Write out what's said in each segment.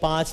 5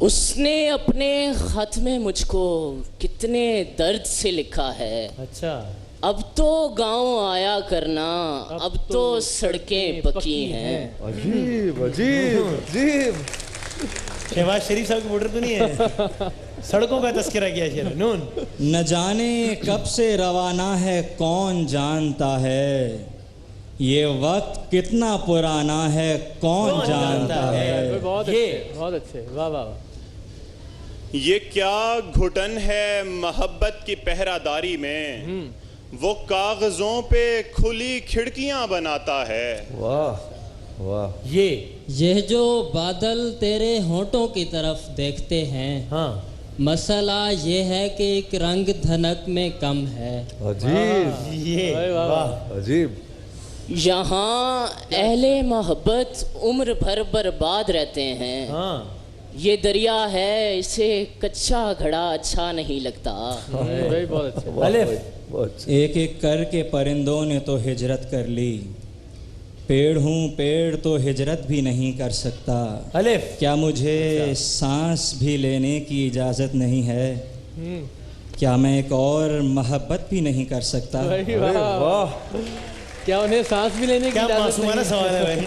اس نے اپنے خط میں مجھ کو کتنے درد سے لکھا ہے. اچھا. اب تو گاؤں آیا کرنا, اب تو سڑکیں پکی ہیں. عجیب عجیب عجیب. شہباز شریف صاحب کی موٹر تو نہیں ہے, سڑکوں کا تذکرہ کیا شیر. نون. نہ جانے کب سے روانہ ہے کون جانتا ہے, یہ وقت کتنا پرانا ہے کون جانتا ہے. بہت اچھے, بہت اچھے, واہ واہ. یہ کیا گھٹن ہے محبت کی پہرہ داری میں, وہ کاغذوں پہ کھلی کھڑکیاں بناتا ہے. واہ واہ. یہ جو بادل تیرے ہونٹوں کی طرف دیکھتے ہیں, ہاں, مسئلہ یہ ہے کہ ایک رنگ دھنک میں کم ہے. عجیب. یہ واہ. عجیب. یہاں اہل محبت عمر بھر برباد رہتے ہیں. ہاں, یہ دریا ہے, اسے کچا گھڑا اچھا نہیں لگتا. بہت اچھے. الف. ایک ایک کر کے پرندوں نے تو ہجرت کر لی, پیڑ ہوں پیڑ تو ہجرت بھی نہیں کر سکتا. الف. کیا مجھے سانس بھی لینے کی اجازت نہیں ہے, کیا میں ایک اور محبت بھی نہیں کر سکتا. واہ. کیا انہیں سانس بھی لینے کی کیا اجازت معصومانہ نہیں؟ سوال ہے بھائی,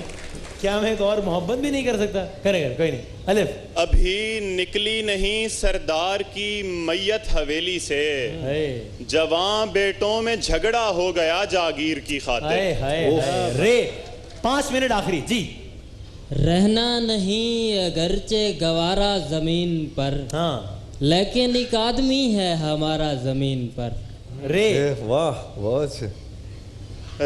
کیا میں ایک اور محبت بھی نہیں کر سکتا. کرے گا کوئی نہیں. الف. ابھی نکلی نہیں سردار کی میت حویلی سے, جوان بیٹوں میں جھگڑا ہو گیا جاگیر کی خاطر. رے 5 منٹ آخری. جی. رہنا نہیں اگرچہ گوارا زمین پر, ہاں, لیکن ایک آدمی ہے ہمارا زمین پر. رے. واہ بہت.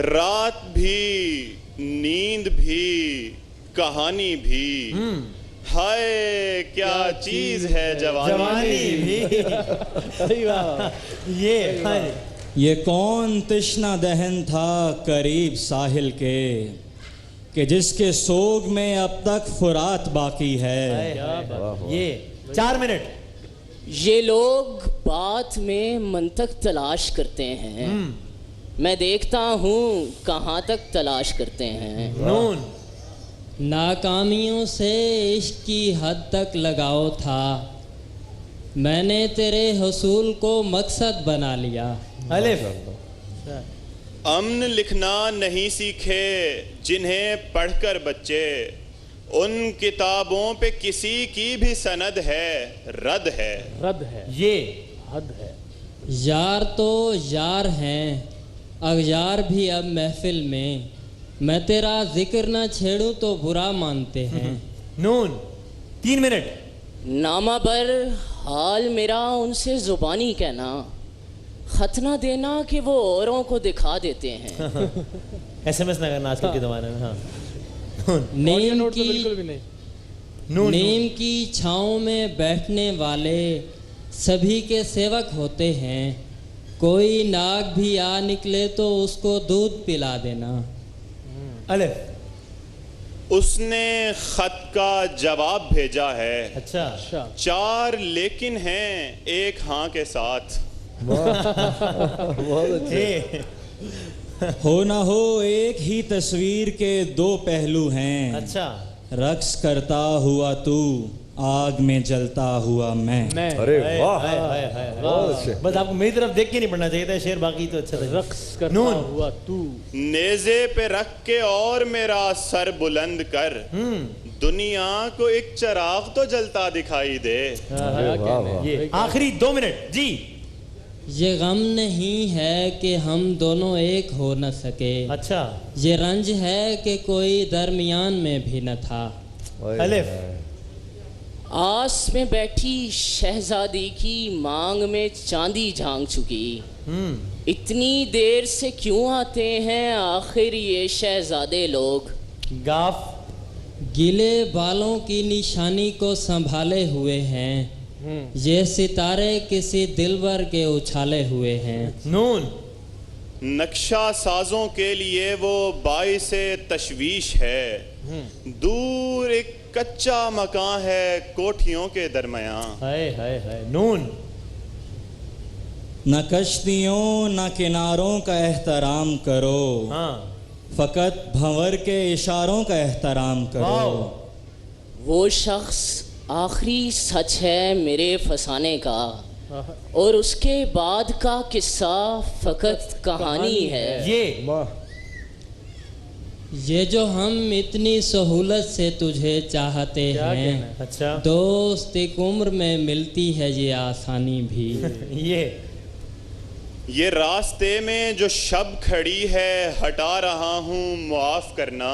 رات بھی نیند بھی کہانی بھی, ہائے کیا چیز ہے جوانی بھی. یہ کون تشنا دہن تھا قریب ساحل کے, کہ جس کے سوگ میں اب تک فرات باقی ہے. یہ 4 منٹ. یہ لوگ بات میں منطق تلاش کرتے ہیں, میں دیکھتا ہوں کہاں تک تلاش کرتے ہیں. نون. ناکامیوں سے عشق کی حد تک لگاؤ تھا, میں نے تیرے حصول کو مقصد بنا لیا. الف. امن لکھنا نہیں سیکھے جنہیں پڑھ کر بچے, ان کتابوں پہ کسی کی بھی سند ہے رد ہے. رد ہے. یہ حد ہے. یار تو یار ہیں, اغیار بھی اب محفل میں تیرا ذکر نہ چھیڑوں تو برا مانتے ہیں. نون. 3 منٹ. نامہ بر حال میرا ان سے زبانی کہنا, خط نہ دینا کہ وہ اوروں کو دکھا دیتے ہیں. SMS نہ کرنا آج کل کے زمانے میں. ہاں. نیم کی چھاؤں میں بیٹھنے والے سبھی کے سیوک ہوتے ہیں, کوئی ناگ بھی آ نکلے تو اس کو دودھ پلا دینا. الف. اس نے خط کا جواب بھیجا ہے, اچھا. 4 لیکن ہیں ایک ہاں کے ساتھ. بہت اچھے. ہو نہ ہو ایک ہی تصویر کے 2 پہلو ہیں, اچھا. رقص کرتا ہوا تو آگ میں جلتا ہوا میں. ارے واہ. بس آپ کو میری طرف دیکھ کے نہیں پڑھنا چاہیے تھا شعر, باقی تو اچھا تھا. رقص کرتا ہوا تو نیزے پہ رکھ کے اور میرا سر بلند کر, دنیا کو ایک چراغ تو جلتا دکھائی دے. یہ آخری 2 منٹ. جی. یہ غم نہیں ہے کہ ہم دونوں ایک ہو نہ سکے, اچھا. یہ رنج ہے کہ کوئی درمیان میں بھی نہ تھا. الف. آس میں بیٹھی شہزادی کی مانگ میں چاندی جھانک چکی, اتنی دیر سے کیوں آتے ہیں آخر یہ شہزادے لوگ. گاف. گیلے بالوں کی نشانی کو سنبھالے ہوئے ہیں, یہ ستارے کسی دلبر کے اچھالے ہوئے ہیں. نون. نقشہ سازوں کے لیے وہ باعث تشویش ہے, دور ایک کچا مکان ہے کوٹھیوں کے درمیان. نون. نہ کشتیوں نہ کناروں کا احترام کرو, فقط بھنور کے اشاروں کا احترام کرو. وہ شخص آخری سچ ہے میرے فسانے کا اور اس کے بعد کا قصہ فقط کہانی ہے. یہ جو ہم اتنی سہولت سے تجھے چاہتے ہیں اچھا دوست ایک عمر میں ملتی ہے یہ آسانی بھی. یہ راستے میں جو شب کھڑی ہے ہٹا رہا ہوں معاف کرنا.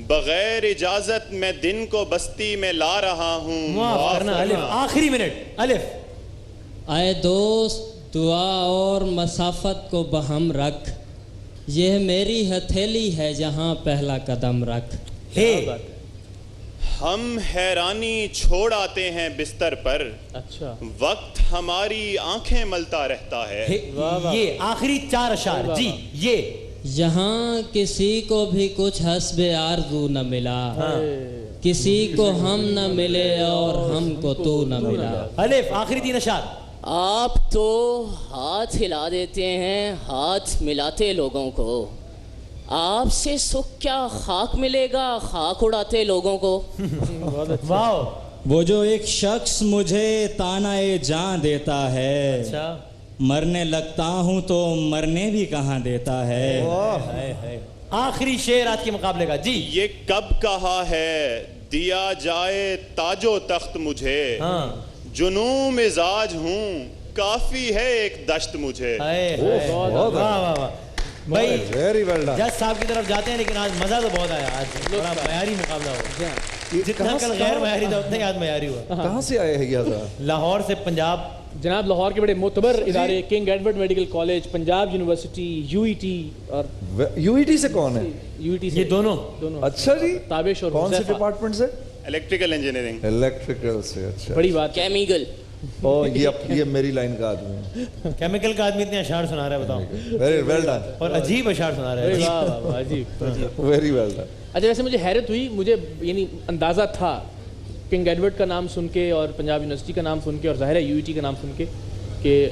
بغیر اجازت میں دن کو بستی میں لا رہا ہوں معاف کرنا. الف آخری منٹ الف. اے دوست دعا اور مسافت کو بہم رکھ یہ میری ہتھیلی ہے جہاں پہلا قدم رکھ. ہم حیرانی چھوڑ آتے ہیں بستر پر. اچھا وقت ہماری آنکھیں ملتا رہتا ہے. یہ آخری 4 اشعار. جی یہ یہاں کسی کو بھی کچھ حسب آرزو نہ ملا کسی کو ہم نہ ملے اور ہم کو تو نہ ملا. الف آخری 3 اشعار. آپ تو ہاتھ ہلا دیتے ہیں ہاتھ ملاتے لوگوں کو. آپ سے سکھ کیا خاک ملے گا خاک اڑاتے لوگوں کو. واو. وہ جو ایک شخص مجھے تانائے جان دیتا ہے مرنے لگتا ہوں تو مرنے بھی کہاں دیتا ہے. آخری شعر آج کے مقابلے کا. جی یہ کب کہا ہے دیا جائے تاج و تخت مجھے. جنوں مزاج ہوں کافی ہے ایک دشت مجھے. بھائی جج صاحب کی طرف جاتے ہیں لیکن آج مزہ تو بہت آیا. آج بڑا معیاری مقابلہ ہوا. جتنا کل غیر معیاری تھا اتنا ہی آج معیاری ہوا. کہاں سے آئے ہیں یہ؟ لاہور سے پنجاب. جناب لاہور کے بڑے معتبر ادارے king Edward medical college Punjab university U E T. اور یو ای ٹی سے کون ہے؟ یو ای ٹی یہ دونوں. اچھا جی تابش اور کون سے ڈپارٹمنٹ سے؟ Electrical engineering. الیکٹریکل سے. اچھا بڑی بات. کیمیکل. یہ میری لائن کا آدمی ہے. کیمیکل کا آدمی اتنے اشعار سنا رہا ہے بتاؤ. Very well done. اور عجیب اشعار سنا رہا ہے. عجیب. Very well done. اچھا ویسے مجھے حیرت ہوئی مجھے یعنی اندازہ تھا کنگ ایڈورڈ کا نام سن کے اور پنجاب یونیورسٹی کا نام سن کے اور ظاہر ہے یو ای ٹی کا نام سن کے کہ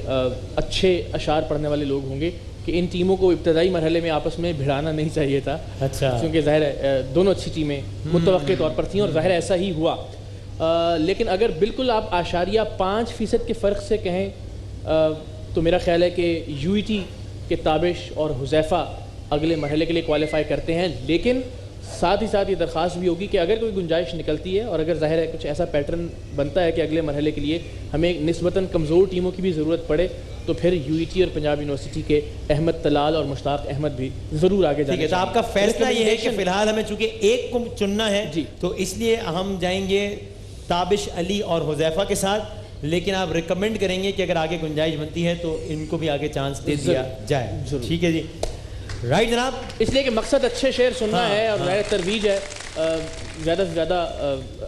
اچھے اشعار پڑھنے والے لوگ ہوں گے کہ ان ٹیموں کو ابتدائی مرحلے میں آپس میں بھڑانا نہیں چاہیے تھا. اچھا کیونکہ ظاہر ہے دونوں اچھی ٹیمیں متوقع طور پر تھیں اور ظاہر ایسا ہی ہوا. لیکن اگر بالکل آپ اعشاریہ 5% کے فرق سے کہیں تو میرا خیال ہے کہ یو ای ٹی کے تابش اور حذیفہ اگلے مرحلے کے لیے کوالیفائی کرتے ہیں. لیکن ساتھ ہی ساتھ یہ درخواست بھی ہوگی کہ اگر کوئی گنجائش نکلتی ہے اور اگر ظاہر ہے کچھ ایسا پیٹرن بنتا ہے کہ اگلے مرحلے کے لیے ہمیں نسبتاً کمزور ٹیموں کی بھی ضرورت پڑے تو پھر یو ای ٹی اور پنجاب یونیورسٹی کے احمد طلال اور مشتاق احمد بھی ضرور آگے جائیں گے. تو آپ کا فیصلہ یہ ہے کہ فی الحال ہمیں چونکہ ایک کو چننا ہے جی تو اس لیے ہم جائیں گے تابش علی اور حذیفہ کے ساتھ. لیکن آپ ریکمینڈ کریں گے کہ اگر آگے گنجائش بنتی ہے تو ان کو بھی آگے چانس دے دیا جائے. ٹھیک ہے جی رائٹ جناب. اس لیے کہ مقصد اچھے شعر سننا ہے اور ظاہر ترویج ہے زیادہ سے زیادہ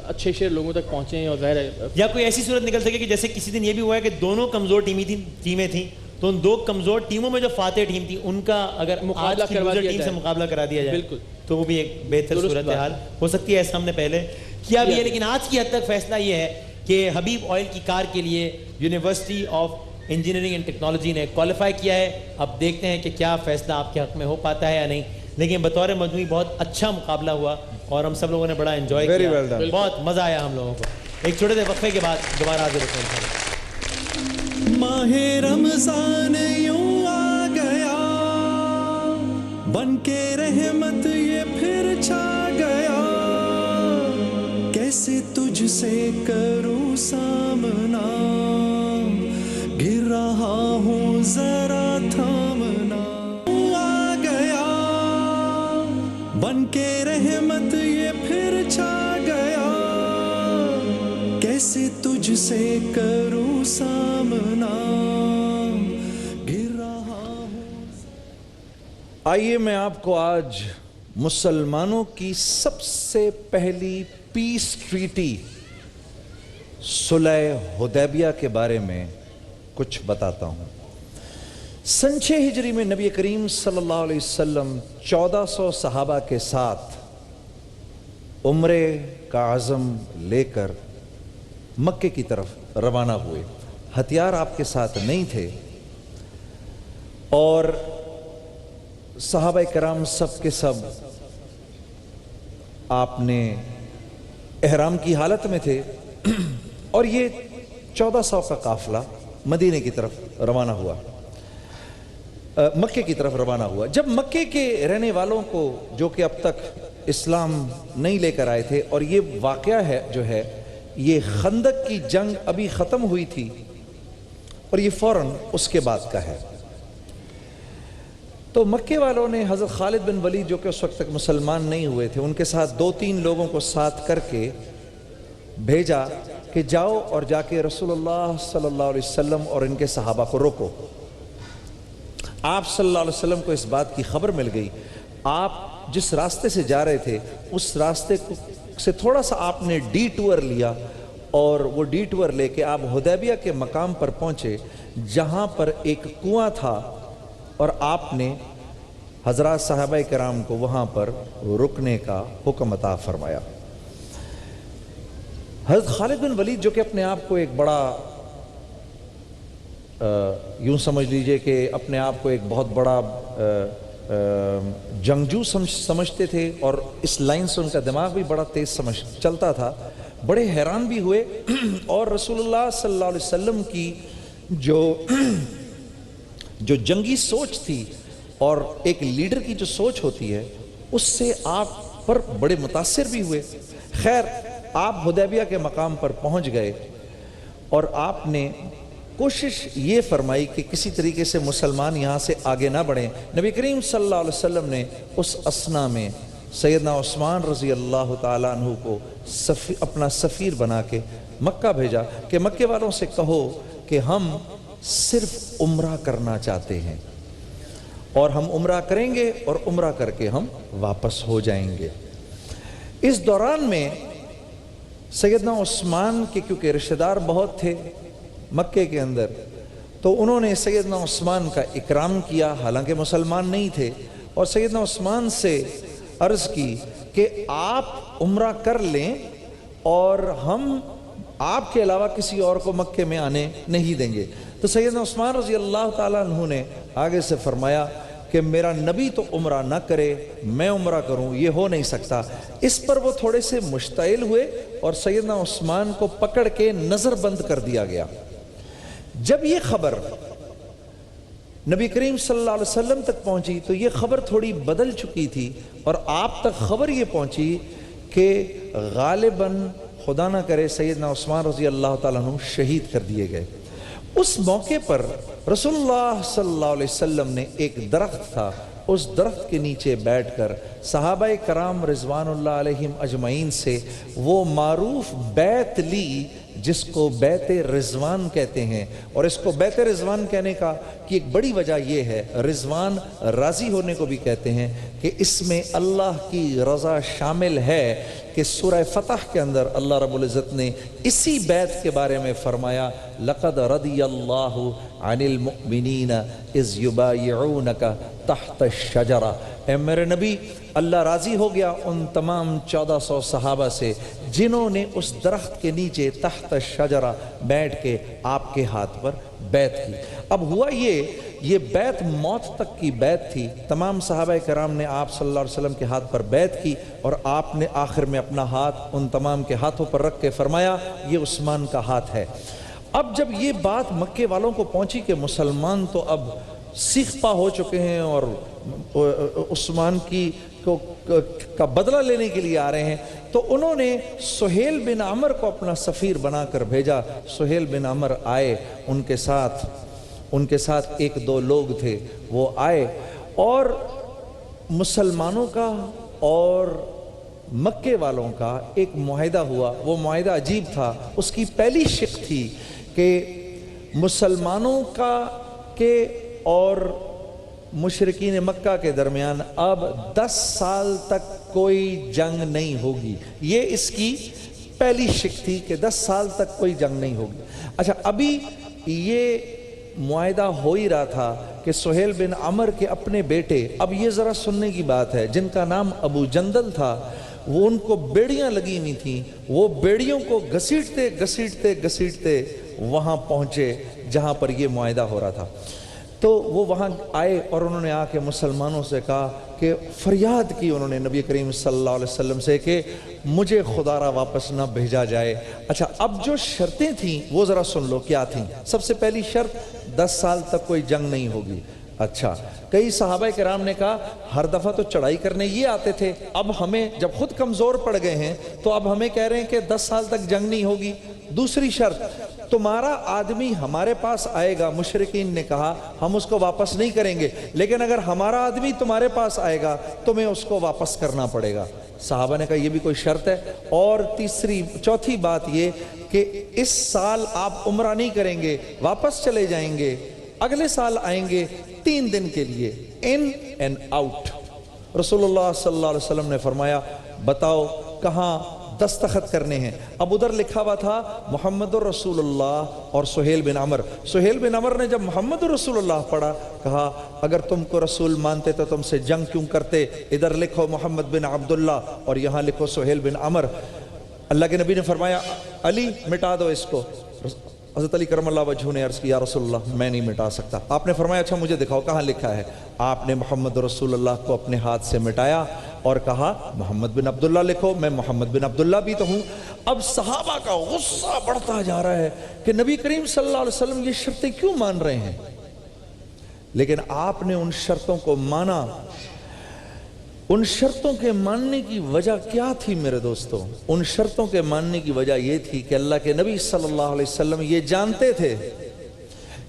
اچھے شعر لوگوں تک پہنچیں. اور ظاہر ہے یا کوئی ایسی صورت نکل سکے کہ جیسے کسی دن یہ بھی ہوا ہے کہ دونوں کمزور ٹیمیں تھیں تو ان 2 کمزور ٹیموں میں جو فاتح ٹیم تھی ان کا اگر مقابلہ کروا دیا ٹیم سے مقابلہ کرا دیا جائے بالکل تو وہ بھی ایک بہتر صورتحال ہو سکتی ہے. ایسا ہم نے پہلے کیا بھی ہے لیکن آج کی حد تک فیصلہ یہ ہے کہ حبیب آئل کی کار کے لیے university of engineering and technology نے کوالیفائی کیا ہے. اب دیکھتے ہیں کہ کیا فیصلہ آپ کے حق میں ہو پاتا ہے یا نہیں. لیکن بطور مجموعی بہت اچھا مقابلہ ہوا اور ہم سب لوگوں نے بڑا انجوائے کیا. بہت مزہ آیا ہم لوگوں کو. ایک چھوٹے سے وقفے کے بعد دوبارہ حاضر ہوتے ہیں. ماہ رمضان یوں آ گیا بن کے رحمت یہ پھر چھا گیا کیسے تجھ سے کروں سامنا گر رہا ہوں ذرا تھامنا آ گیا بن کے رحمت یہ پھر چھا گیا کیسے تجھ سے کروں سامنا گر رہا ہوں. آئیے میں آپ کو آج مسلمانوں کی سب سے پہلی پیس ٹریٹی صلح حدیبیہ کے بارے میں کچھ بتاتا ہوں. سن 6 ہجری میں نبی کریم صلی اللہ علیہ وسلم 1400 صحابہ کے ساتھ عمرے کا عزم لے کر مکے کی طرف روانہ ہوئے. ہتھیار آپ کے ساتھ نہیں تھے اور صحابہ کرام سب کے سب آپ نے احرام کی حالت میں تھے اور یہ 1400 کا قافلہ مدینے کی طرف روانہ ہوا، مکے کی طرف روانہ ہوا۔ جب مکے کے رہنے والوں کو جو کہ اب تک اسلام نہیں لے کر آئے تھے، اور یہ واقعہ ہے جو ہے یہ خندق کی جنگ ابھی ختم ہوئی تھی اور یہ فوراً اس کے بعد کا ہے، تو مکے والوں نے حضرت خالد بن ولید جو کہ اس وقت تک مسلمان نہیں ہوئے تھے، ان کے ساتھ 2-3 لوگوں کو ساتھ کر کے بھیجا کہ جاؤ اور جا کے رسول اللہ صلی اللہ علیہ وسلم اور ان کے صحابہ کو روکو۔ آپ صلی اللہ علیہ وسلم کو اس بات کی خبر مل گئی، آپ جس راستے سے جا رہے تھے اس راستے سے تھوڑا سا آپ نے ڈی ٹور لیا، اور وہ ڈی ٹور لے کے آپ حدیبیہ کے مقام پر پہنچے جہاں پر ایک کنواں تھا، اور آپ نے حضرات صحابہ کرام کو وہاں پر رکنے کا حکم عطا فرمایا۔ حضرت خالد بن ولید جو کہ اپنے آپ کو ایک بڑا یوں سمجھ لیجئے کہ اپنے آپ کو ایک بہت بڑا جنگجو سمجھتے تھے، اور اس لائن سے ان کا دماغ بھی بڑا تیز چلتا تھا، بڑے حیران بھی ہوئے، اور رسول اللہ صلی اللہ علیہ وسلم کی جو جنگی سوچ تھی اور ایک لیڈر کی جو سوچ ہوتی ہے اس سے آپ پر بڑے متاثر بھی ہوئے۔ خیر، آپ حدیبیہ کے مقام پر پہنچ گئے اور آپ نے کوشش یہ فرمائی کہ کسی طریقے سے مسلمان یہاں سے آگے نہ بڑھیں۔ نبی کریم صلی اللہ علیہ وسلم نے اس اثنا میں سیدنا عثمان رضی اللہ تعالیٰ عنہ کو اپنا سفیر بنا کے مکہ بھیجا کہ مکے والوں سے کہو کہ ہم صرف عمرہ کرنا چاہتے ہیں، اور ہم عمرہ کریں گے اور عمرہ کر کے ہم واپس ہو جائیں گے۔ اس دوران میں سیدنا عثمان کے کیونکہ رشتہ دار بہت تھے مکے کے اندر، تو انہوں نے سیدنا عثمان کا اکرام کیا، حالانکہ مسلمان نہیں تھے، اور سیدنا عثمان سے عرض کی کہ آپ عمرہ کر لیں اور ہم آپ کے علاوہ کسی اور کو مکے میں آنے نہیں دیں گے۔ تو سیدنا عثمان رضی اللہ تعالیٰ عنہ نے آگے سے فرمایا کہ میرا نبی تو عمرہ نہ کرے، میں عمرہ کروں، یہ ہو نہیں سکتا۔ اس پر وہ تھوڑے سے مشتعل ہوئے اور سیدنا عثمان کو پکڑ کے نظر بند کر دیا گیا۔ جب یہ خبر نبی کریم صلی اللہ علیہ وسلم تک پہنچی تو یہ خبر تھوڑی بدل چکی تھی، اور آپ تک خبر یہ پہنچی کہ غالباً خدا نہ کرے سیدنا عثمان رضی اللہ تعالیٰ عنہ شہید کر دیے گئے۔ اس موقع پر رسول اللہ صلی اللہ علیہ وسلم نے ایک درخت تھا، اس درخت کے نیچے بیٹھ کر صحابہ کرام رضوان اللہ علیہم اجمعین سے وہ معروف بیعت لی جس کو بیعت رضوان کہتے ہیں۔ اور اس کو بیعت رضوان کہنے کا کی ایک بڑی وجہ یہ ہے، رضوان راضی ہونے کو بھی کہتے ہیں، کہ اس میں اللہ کی رضا شامل ہے، کہ سورہ فتح کے اندر اللہ رب العزت نے اسی بیعت کے بارے میں فرمایا لَقَدْ رَضِيَ اللَّهُ عَنِ الْمُؤْمِنِينَ إِذْ يُبَايِعُونَكَ تَحْتَ الشَّجَرَةِ، اے میرے نبی اللہ راضی ہو گیا ان تمام 1400 صحابہ سے جنہوں نے اس درخت کے نیچے تحت الشجرہ بیٹھ کے آپ کے ہاتھ پر بیعت کی۔ اب ہوا یہ بیعت موت تک کی بیعت تھی، تمام صحابہ کرام نے آپ صلی اللہ علیہ وسلم کے ہاتھ پر بیعت کی، اور آپ نے آخر میں اپنا ہاتھ ان تمام کے ہاتھوں پر رکھ کے فرمایا یہ عثمان کا ہاتھ ہے۔ اب جب یہ بات مکے والوں کو پہنچی کہ مسلمان تو اب سیخ پا ہو چکے ہیں اور عثمان کا بدلہ لینے کے لیے آ رہے ہیں، تو انہوں نے سہیل بن عمر کو اپنا سفیر بنا کر بھیجا۔ سہیل بن عمر آئے، ان کے ساتھ 1-2 لوگ تھے، وہ آئے، اور مسلمانوں کا اور مکے والوں کا ایک معاہدہ ہوا۔ وہ معاہدہ عجیب تھا، اس کی پہلی شق تھی کہ مسلمانوں کے اور مشرکین مکہ کے درمیان اب 10 سال تک کوئی جنگ نہیں ہوگی۔ یہ اس کی پہلی شق تھی کہ 10 سال تک کوئی جنگ نہیں ہوگی۔ اچھا، ابھی یہ معاہدہ ہو ہی رہا تھا کہ سہیل بن عمر کے اپنے بیٹے، اب یہ ذرا سننے کی بات ہے، جن کا نام ابو جندل تھا، وہ ان کو بیڑیاں لگی ہوئی تھیں، وہ بیڑیوں کو گھسیٹتے وہاں پہنچے جہاں پر یہ معاہدہ ہو رہا تھا۔ تو وہ وہاں آئے اور انہوں نے آ کے مسلمانوں سے کہا کہ فریاد کی انہوں نے نبی کریم صلی اللہ علیہ وسلم سے کہ مجھے خدا را واپس نہ بھیجا جائے۔ اچھا، اب جو شرطیں تھیں وہ ذرا سن لو کیا تھیں۔ سب سے پہلی شرط 10 سال تک کوئی جنگ نہیں ہوگی۔ اچھا، کئی صحابہ کرام نے کہا ہر دفعہ تو چڑھائی کرنے یہ آتے تھے، اب ہمیں جب خود کمزور پڑ گئے ہیں تو اب ہمیں کہہ رہے ہیں کہ 10 سال تک جنگ نہیں ہوگی۔ دوسری شرط، تمہارا آدمی ہمارے پاس آئے گا، مشرکین نے کہا ہم اس کو واپس نہیں کریں گے، لیکن اگر ہمارا آدمی تمہارے پاس آئے گا تمہیں اس کو واپس کرنا پڑے گا۔ صحابہ نے کہا یہ بھی کوئی شرط ہے۔ اور چوتھی بات یہ کہ اس سال آپ عمرہ نہیں کریں گے، واپس چلے جائیں گے، اگلے سال آئیں گے 3 دن کے لیے، ان اینڈ آؤٹ۔ رسول اللہ صلی اللہ علیہ وسلم نے فرمایا بتاؤ کہاں دستخط کرنے ہیں؟ اب ادھر لکھا ہوا تھا محمد الرسول اللہ اور سہیل بن عمر۔ سہیل بن عمر نے جب محمد الرسول اللہ پڑھا کہا اگر تم کو رسول مانتے تو تم سے جنگ کیوں کرتے؟ ادھر لکھو محمد بن عبداللہ اور یہاں لکھو سہیل بن عمر۔ اللہ کے نبی نے فرمایا علی مٹا دو اس کو۔ حضرت علی کرم اللہ وجہہ نے عرض کیا یا رسول اللہ میں نہیں مٹا سکتا۔ آپ نے فرمایا اچھا مجھے دکھاؤ کہاں لکھا ہے۔ آپ نے محمد رسول اللہ کو اپنے ہاتھ سے مٹایا اور کہا محمد بن عبداللہ لکھو، میں محمد بن عبداللہ بھی تو ہوں۔ اب صحابہ کا غصہ بڑھتا جا رہا ہے کہ نبی کریم صلی اللہ علیہ وسلم یہ شرطیں کیوں مان رہے ہیں؟ لیکن آپ نے ان شرطوں کو مانا۔ ان شرطوں کے ماننے کی وجہ کیا تھی میرے دوستو؟ ان شرطوں کے ماننے کی وجہ یہ تھی کہ اللہ کے نبی صلی اللہ علیہ وسلم یہ جانتے تھے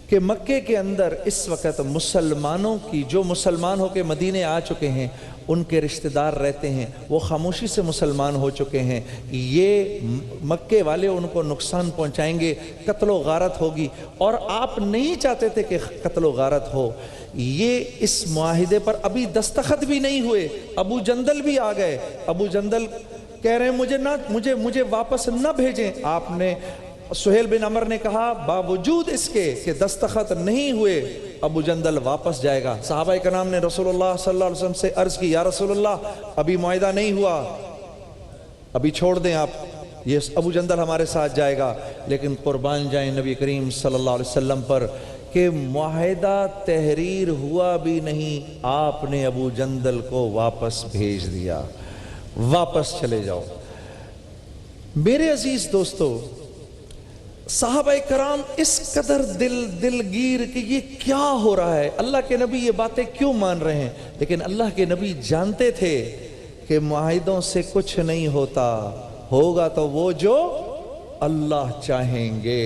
کہ مکے کے اندر اس وقت مسلمانوں کی جو مسلمان ہو کے مدینے آ چکے ہیں ان کے رشتہ دار رہتے ہیں، وہ خاموشی سے مسلمان ہو چکے ہیں، یہ مکے والے ان کو نقصان پہنچائیں گے، قتل و غارت ہوگی، اور آپ نہیں چاہتے تھے کہ قتل و غارت ہو۔ یہ اس معاہدے پر ابھی دستخط بھی نہیں ہوئے، ابو جندل بھی آ گئے۔ ابو جندل کہہ رہے ہیں مجھے واپس نہ بھیجیں۔ آپ نے سہیل بن عمر نے کہا باوجود اس کے کہ دستخط نہیں ہوئے ابو جندل واپس جائے گا۔ صحابہ کرام نے رسول اللہ صلی اللہ علیہ وسلم سے عرض کی یا رسول اللہ ابھی معاہدہ نہیں ہوا، ابھی چھوڑ دیں آپ، یہ ابو جندل ہمارے ساتھ جائے گا۔ لیکن قربان جائیں نبی کریم صلی اللہ علیہ وسلم پر کہ معاہدہ تحریر ہوا بھی نہیں، آپ نے ابو جندل کو واپس بھیج دیا، واپس چلے جاؤ۔ میرے عزیز دوستو، صحابہ کرام اس قدر دلگیر کہ یہ کیا ہو رہا ہے، اللہ کے نبی یہ باتیں کیوں مان رہے ہیں؟ لیکن اللہ کے نبی جانتے تھے کہ معاہدوں سے کچھ نہیں ہوتا، ہوگا تو وہ جو اللہ چاہیں گے،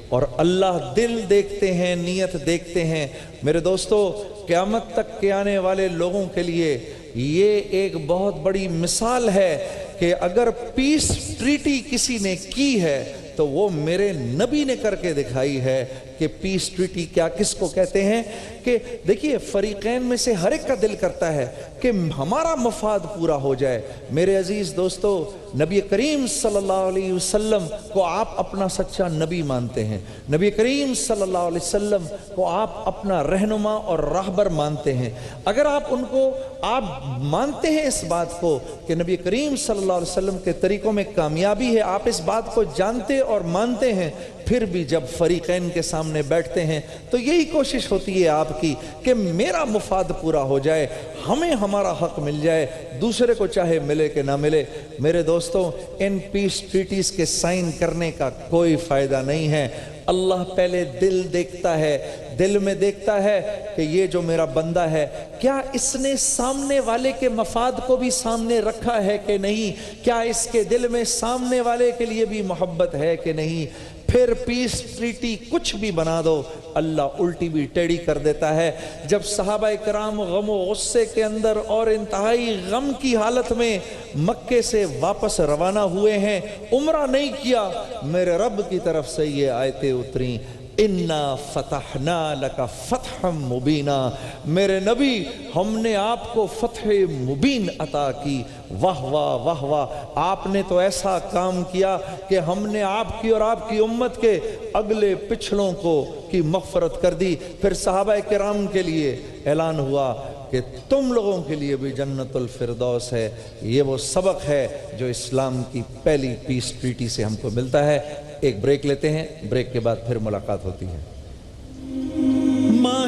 اور اللہ دل دیکھتے ہیں، نیت دیکھتے ہیں۔ میرے دوستو، قیامت تک کے آنے والے لوگوں کے لیے یہ ایک بہت بڑی مثال ہے کہ اگر پیس ٹریٹی کسی نے کی ہے تو وہ میرے نبی نے کر کے دکھائی ہے کہ پیس ٹریٹی کیا کس کو کہتے ہیں۔ کہ دیکھیے فریقین میں سے ہر ایک کا دل کرتا ہے کہ ہمارا مفاد پورا ہو جائے۔ میرے عزیز دوستو، نبی کریم صلی اللہ علیہ وسلم کو آپ اپنا سچا نبی مانتے ہیں، نبی کریم صلی اللہ علیہ وسلم کو آپ اپنا رہنما اور راہبر مانتے ہیں۔ اگر آپ ان کو آپ مانتے ہیں اس بات کو کہ نبی کریم صلی اللہ علیہ وسلم کے طریقوں میں کامیابی ہے، آپ اس بات کو جانتے اور مانتے ہیں، پھر بھی جب فریقین کے سامنے بیٹھتے ہیں تو یہی کوشش ہوتی ہے آپ کی کہ میرا مفاد پورا ہو جائے، ہمیں ہمارا حق مل جائے، دوسرے کو چاہے ملے کہ نہ ملے۔ میرے دوستوں، ان پیس ٹریٹیز کے سائن کرنے کا کوئی فائدہ نہیں ہے۔ اللہ پہلے دل دیکھتا ہے، دل میں دیکھتا ہے کہ یہ جو میرا بندہ ہے کیا اس نے سامنے والے کے مفاد کو بھی سامنے رکھا ہے کہ نہیں، کیا اس کے دل میں سامنے والے کے لیے بھی محبت ہے کہ نہیں۔ پھر پیس ٹریٹی کچھ بھی بنا دو، اللہ الٹی بھی ٹیڑھی کر دیتا ہے۔ جب صحابہ کرام غم و غصے کے اندر اور انتہائی غم کی حالت میں مکے سے واپس روانہ ہوئے ہیں، عمرہ نہیں کیا، میرے رب کی طرف سے یہ آیتیں اتریں، اِنَّا فَتَحْنَا لَكَ فَتْحًا مُبِينًا، میرے نبی ہم نے آپ کو فتح مبین عطا کی۔ واہ واہ واہ واہ، آپ نے تو ایسا کام کیا کہ ہم نے آپ کی اور آپ کی امت کے اگلے پچھلوں کو کی مغفرت کر دی۔ پھر صحابہ کرام کے لیے اعلان ہوا کہ تم لوگوں کے لیے بھی جنت الفردوس ہے۔ یہ وہ سبق ہے جو اسلام کی پہلی پیس ٹریٹی سے ہم کو ملتا ہے۔ ایک بریک لیتے ہیں، بریک کے بعد پھر ملاقات ہوتی ہے۔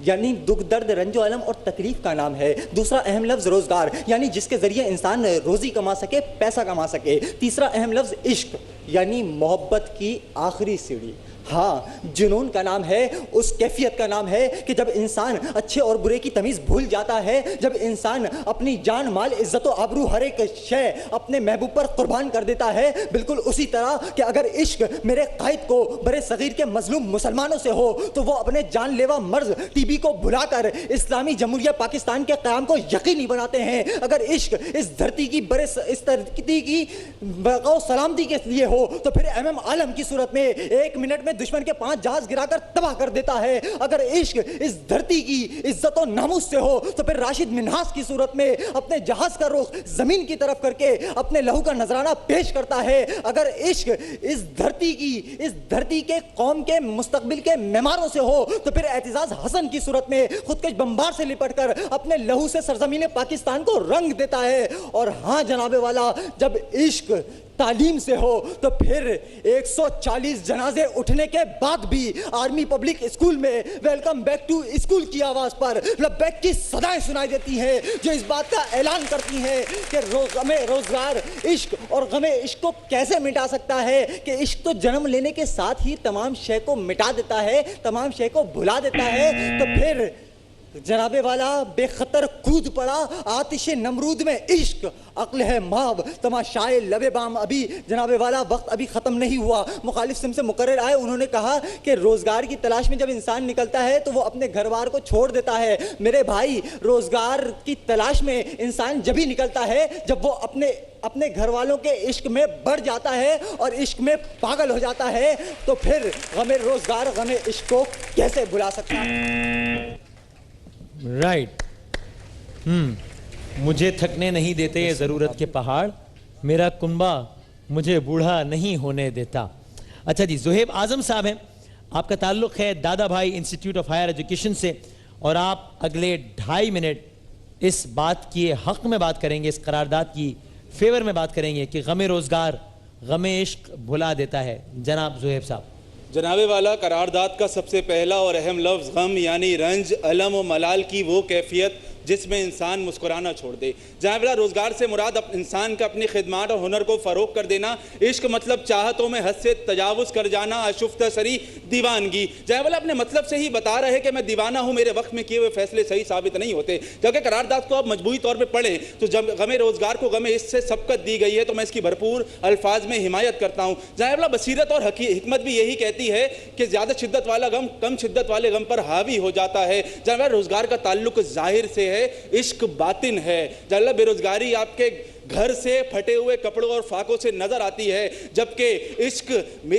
یعنی دکھ درد رنج و الم اور تکلیف کا نام ہے. دوسرا اہم لفظ روزگار یعنی جس کے ذریعے انسان روزی کما سکے, پیسہ کما سکے. تیسرا اہم لفظ عشق یعنی محبت کی آخری سیڑھی. ہاں, جنون کا نام ہے, اس کیفیت کا نام ہے کہ جب انسان اچھے اور برے کی تمیز بھول جاتا ہے, جب انسان اپنی جان مال عزت و آبرو ہر ایک شے اپنے محبوب پر قربان کر دیتا ہے. بالکل اسی طرح کہ اگر عشق میرے قائد کو برے صغیر کے مظلوم مسلمانوں سے ہو تو وہ اپنے جان لیوا مرض ٹی بی کو بھلا کر اسلامی جمہوریہ پاکستان کے قیام کو یقینی بناتے ہیں. اگر عشق اس دھرتی کی اس دھرتی کی بقا و سلامتی کے لیے ہو تو پھر MM عالم کی صورت میں 1 منٹ میں دشمن کے 5 جہاز گرا کر تباہ کر دیتا ہے. اگر عشق اس دھرتی کی عزت و ناموس سے ہو تو پھر راشد منہاس کی صورت میں اپنے جہاز کا رخ زمین کی طرف کر کے اپنے لہو کا نذرانہ پیش کرتا ہے. اگر عشق اس دھرتی کے قوم کے مستقبل کے معماروں سے ہو تو پھر اعتزاز حسن کی صورت میں خودکش بمبار سے لپٹ کر اپنے لہو سے سرزمین پاکستان کو رنگ دیتا ہے. اور ہاں جناب والا, جب عشق تعلیم سے ہو تو پھر 140 جنازے اٹھنے کے بعد بھی آرمی پبلک اسکول میں ویلکم بیک ٹو اسکول کی آواز پر لبیک کی صدائیں سنائی دیتی ہیں, جو اس بات کا اعلان کرتی ہیں کہ غم روزگار عشق اور غم عشق کو کیسے مٹا سکتا ہے, کہ عشق تو جنم لینے کے ساتھ ہی تمام شے کو مٹا دیتا ہے, تمام شے کو بھلا دیتا ہے. تو پھر جناب والا بے خطر کود پڑا آتش نمرود میں عشق, عقل ہے ماب تماشائے لب بام. ابھی جناب والا وقت ابھی ختم نہیں ہوا. مخالف سم سے مقرر آئے, انہوں نے کہا کہ روزگار کی تلاش میں جب انسان نکلتا ہے تو وہ اپنے گھر بار کو چھوڑ دیتا ہے. میرے بھائی, روزگار کی تلاش میں انسان جب ہی نکلتا ہے جب وہ اپنے گھر والوں کے عشق میں بڑھ جاتا ہے اور عشق میں پاگل ہو جاتا ہے. تو پھر غم روزگار غم عشق کو کیسے بھلا سکتا ہے؟ رائٹ. مجھے تھکنے نہیں دیتے یہ ضرورت کے پہاڑ, میرا کنبہ مجھے بوڑھا نہیں ہونے دیتا. اچھا جی, زہیب اعظم صاحب ہیں, آپ کا تعلق ہے دادا بھائی انسٹیٹیوٹ آف ہائر ایجوکیشن سے, اور آپ اگلے 2.5 منٹ اس بات کی حق میں بات کریں گے, اس قرارداد کی فیور میں بات کریں گے کہ غم روزگار غم عشق بھلا دیتا ہے. جناب زہیب صاحب. جناب والا, قرارداد کا سب سے پہلا اور اہم لفظ غم یعنی رنج, الم و ملال کی وہ کیفیت جس میں انسان مسکرانا چھوڑ دے. جہاں بلا روزگار سے مراد انسان کا اپنی خدمات اور ہنر کو فروغ کر دینا. عشق مطلب چاہتوں میں حد سے تجاوز کر جانا, اشفتہ سری دیوانگی. جہاں بلا اپنے مطلب سے ہی بتا رہے کہ میں دیوانہ ہوں, میرے وقت میں کیے ہوئے فیصلے صحیح ثابت نہیں ہوتے. جبکہ قرارداد کو آپ مجموعی طور پہ پڑھیں تو جب غم روزگار کو غم عشق سے سبقت دی گئی ہے تو میں اس کی بھرپور الفاظ میں حمایت کرتا ہوں. جہاں بلا بصیرت اور حکمت بھی یہی کہتی ہے کہ زیادہ شدت والا غم کم شدت والے غم پر حاوی ہو جاتا ہے. جہاں بلا روزگار کا تعلق ظاہر سے ہے, عشق باطن ہے. جہاں بے روزگاری آپ کے گھر سے پھٹے ہوئے کپڑوں اور فاقوں سے نظر آتی ہے, جبکہ عشق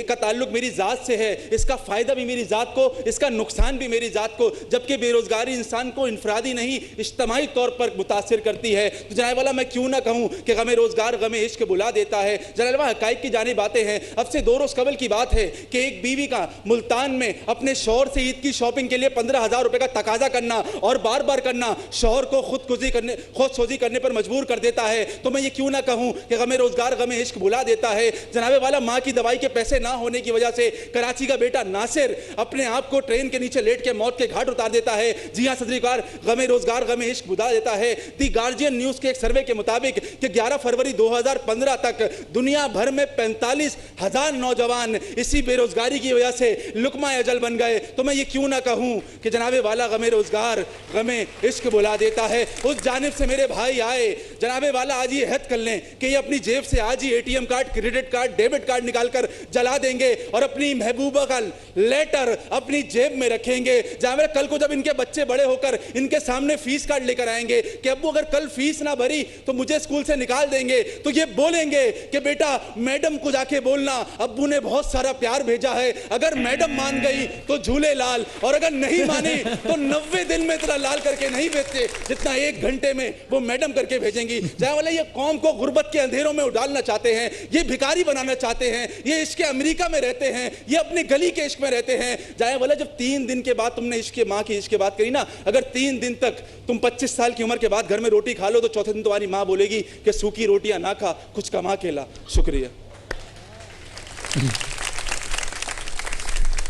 کا تعلق میری ذات سے ہے. اس کا فائدہ بھی میری ذات کو, اس کا نقصان بھی میری ذات کو. جبکہ بے روزگاری انسان کو انفرادی نہیں اجتماعی طور پر متاثر کرتی ہے. تو جناب والا میں کیوں نہ کہوں کہ غم روزگار غم عشق بلا دیتا ہے. جناب والا حقائق کی جانب آتے ہیں. اب سے 2 روز قبل کی بات ہے کہ ایک بیوی کا ملتان میں اپنے شوہر سے عید کی شاپنگ کے لیے 15,000 روپے کا تقاضا کرنا اور بار بار کرنا شوہر کو خودسوزی کرنے پر مجبور کر دیتا ہے. تو میں یہ کیوں نہ کہوں کہ غم روزگار غم عشق بھلا دیتا ہے. جناب والا, ماں کی دوائی کے پیسے نہ ہونے کی وجہ سے کراچی کا بیٹا ناصر اپنے آپ کو ٹرین کے نیچے لیٹ کے موت کے گھاٹ اتار دیتا ہے. جی ہاں صدریکار, غم روزگار غم عشق بھلا دیتا ہے. دی گارجین نیوز کے ایک سروے کے مطابق کہ 11 فروری 2015 تک دنیا بھر میں 45,000 نوجوان اسی بے روزگاری کی وجہ سے لقمہ اجل بن گئے. تو میں یہ کیوں نہ کہوں کہ جناب والا غم روزگار غم عشق بھلا دیتا ہے. اس جانب سے میرے بھائی آئے, جناب والا آج یہ عہد کر لیں کہ یہ اپنی جیب سے آج ہی ATM card, credit card, debit card نکال کر جلا دیں گے اور اپنی محبوبہ کا لیٹر اپنی جیب میں رکھیں گے. جہاں کل کو جب ان کے بچے بڑے ہو کر ان کے سامنے فیس کارڈ لے کر آئیں گے کہ ابو اگر کل فیس نہ بھری تو مجھے اسکول سے نکال دیں گے, تو یہ بولیں گے کہ بیٹا میڈم کو جا کے بولنا ابو نے بہت سارا پیار بھیجا ہے, اگر میڈم مان گئی تو جھولے لال, اور اگر نہیں مانی تو 90 دن میں اتنا لال کر کے نہیں بھیجتے جتنا 1 گھنٹے میں وہ میڈم کر کے بھیجیں گی. جہاں والا یہ قوم کو غربت کے اندھیروں میں اڈالنا چاہتے ہیں, یہ بھکاری بنانا چاہتے ہیں, یہ عشق امریکہ میں رہتے ہیں, یہ اپنی گلی کے عشق میں رہتے ہیں. جائے والا جب 3 دن کے بعد تم نے عشق ماں کی عشق کی بات کری نا, اگر 3 دن تک تم 25 سال کی عمر کے بعد گھر میں روٹی کھا لو تو چوتھے دن تمہاری ماں بولے گی کہ سوکھی روٹیاں نہ کھا, کچھ کما کے لا. شکریہ.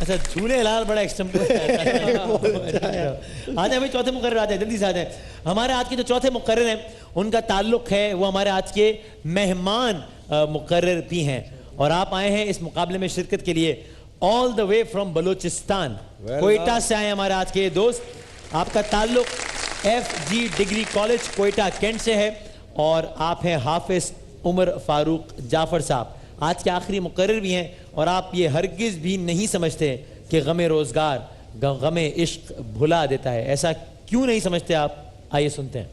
اچھا جھولے لال بڑا ایکسٹم آ جائیں بھائی چوتھے مقرر آ جائیں جلدی سے آ جائیں. ہمارے آج کے جو چوتھے مقرر ہیں ان کا تعلق ہے وہ ہمارے آج کے مہمان مقرر بھی ہیں اور آپ آئے ہیں اس مقابلے میں شرکت کے لیے all the way from Balochistan. Quetta سے آئے ہمارے آج کے دوست. آپ کا تعلق F G degree college Quetta cantt سے ہے اور آپ ہیں حافظ عمر فاروق جعفر صاحب. آج کے آخری مقرر بھی ہیں اور آپ یہ ہرگز بھی نہیں سمجھتے کہ غم روزگار غم عشق بھلا دیتا ہے. ایسا کیوں نہیں سمجھتے آپ؟ آئیے سنتے ہیں.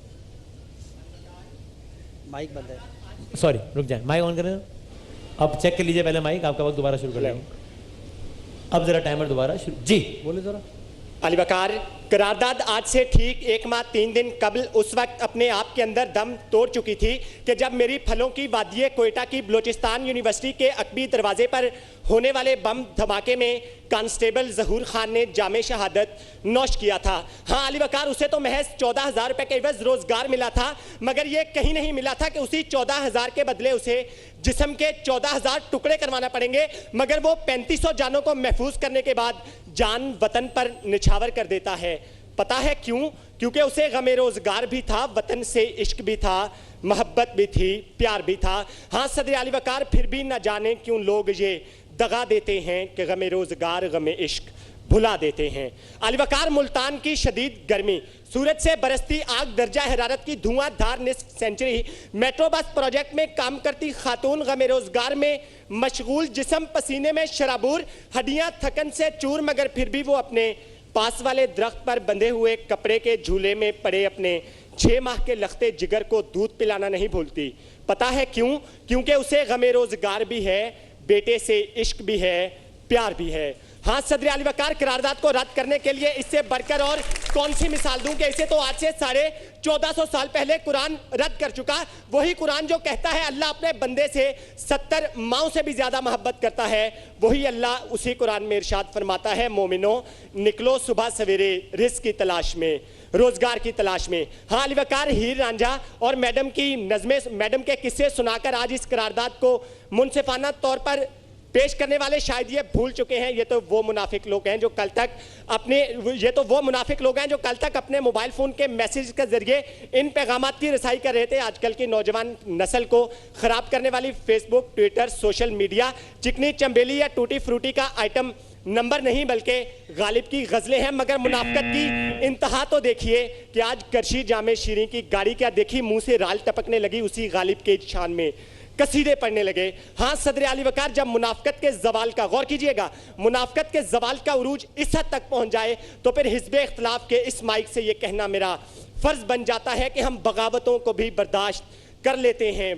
مائک بند ہے. سوری رک جائیں, مائک آن کریں. اب چیک کر لیجئے پہلے مائک, آپ کا وقت دوبارہ شروع کر لیں. اب ذرا ٹائمر دوبارہ شروع. جی بولے ذرا. علی وقار, قرارداد آج سے ٹھیک 1 ماہ 3 دن قبل اس وقت اپنے آپ کے اندر دم توڑ چکی تھی کہ جب میری پھلوں کی وادی کوئٹہ کی بلوچستان یونیورسٹی کے عقبی دروازے پر ہونے والے بم دھماکے میں کانسٹیبل ظہور خان نے جام شہادت نوش کیا تھا. ہاں علی وقار, اسے تو محض 14,000 روپے کے عوض روزگار ملا تھا, مگر یہ کہیں نہیں ملا تھا کہ اسی 14,000 کے بدلے اسے جسم کے 14,000 ٹکڑے کروانا پڑیں گے, مگر وہ 3500 جانوں کو محفوظ کرنے کے بعد جان وطن پر نچھاور کر دیتا ہے. پتہ ہے کیوں؟ کیونکہ اسے غم روزگار بھی تھا, وطن سے عشق بھی تھا, محبت بھی تھی, پیار بھی تھا. ہاں صدر علی وقار, پھر بھی نہ جانے کیوں لوگ یہ دغا دیتے ہیں کہ غم روزگار غم عشق بھلا دیتے ہیں. علی وقار, ملتان کی شدید گرمی, سورج سے برستی آگ, درجہ حرارت کی دھواں دھار نصف سینچری, میٹرو بس پروجیکٹ میں کام کرتی خاتون, غم روزگار میں مشغول جسم, پسینے میں شرابور, ہڈیاں تھکن سے چور, مگر پھر بھی وہ اپنے پاس والے درخت پر بندھے ہوئے کپڑے کے جھولے میں پڑے اپنے 6 ماہ کے لختے جگر کو دودھ پلانا نہیں بھولتی. پتہ ہے کیوں؟ کیونکہ اسے غم روزگار بھی ہے, بیٹے سے عشق بھی ہے, پیار بھی ہے. ہاں صدر علی وقار, قرارداد کو رد کرنے کے لیے اس سے بڑھ کر اور کون سی مثال دوں کہ اسے تو آج سے 1450 سال پہلے قرآن رد کر چکا. وہی قرآن جو کہتا ہے اللہ اپنے بندے سے 70 ماؤں سے بھی زیادہ محبت کرتا ہے, وہی اللہ اسی قرآن میں ارشاد فرماتا ہے, مومنو نکلو صبح سویرے رزق کی تلاش میں, روزگار کی تلاش میں. ہاں علی وقار, ہیر رانجھا اور میڈم کی نظمیں, میڈم کے قصے سنا کر آج اس قرارداد کو منصفانہ طور پر پیش کرنے والے شاید یہ بھول چکے ہیں. یہ تو وہ منافق لوگ ہیں جو کل تک اپنے موبائل فون کے میسیج کے ذریعے ان پیغامات کی رسائی کر رہے تھے. آج کل کی نوجوان نسل کو خراب کرنے والی فیس بک, ٹویٹر, سوشل میڈیا چکنی چمبیلی یا ٹوٹی فروٹی کا آئٹم نمبر نہیں بلکہ غالب کی غزلیں ہیں. مگر منافقت کی انتہا تو دیکھیے کہ آج کرشی جامع شیریں کی گاڑی کیا دیکھی, منہ سے رال ٹپکنے لگی اسی غالب کے شان میں, قصیدے پڑھنے لگے. ہاں صدر علی وقار, جب منافقت کے زوال کا, غور کیجئے گا, منافقت کے زوال کا عروج اس حد تک پہنچ جائے تو پھر حزب اختلاف کے اس مائک سے یہ کہنا میرا فرض بن جاتا ہے کہ ہم بغاوتوں کو بھی برداشت کر لیتے ہیں,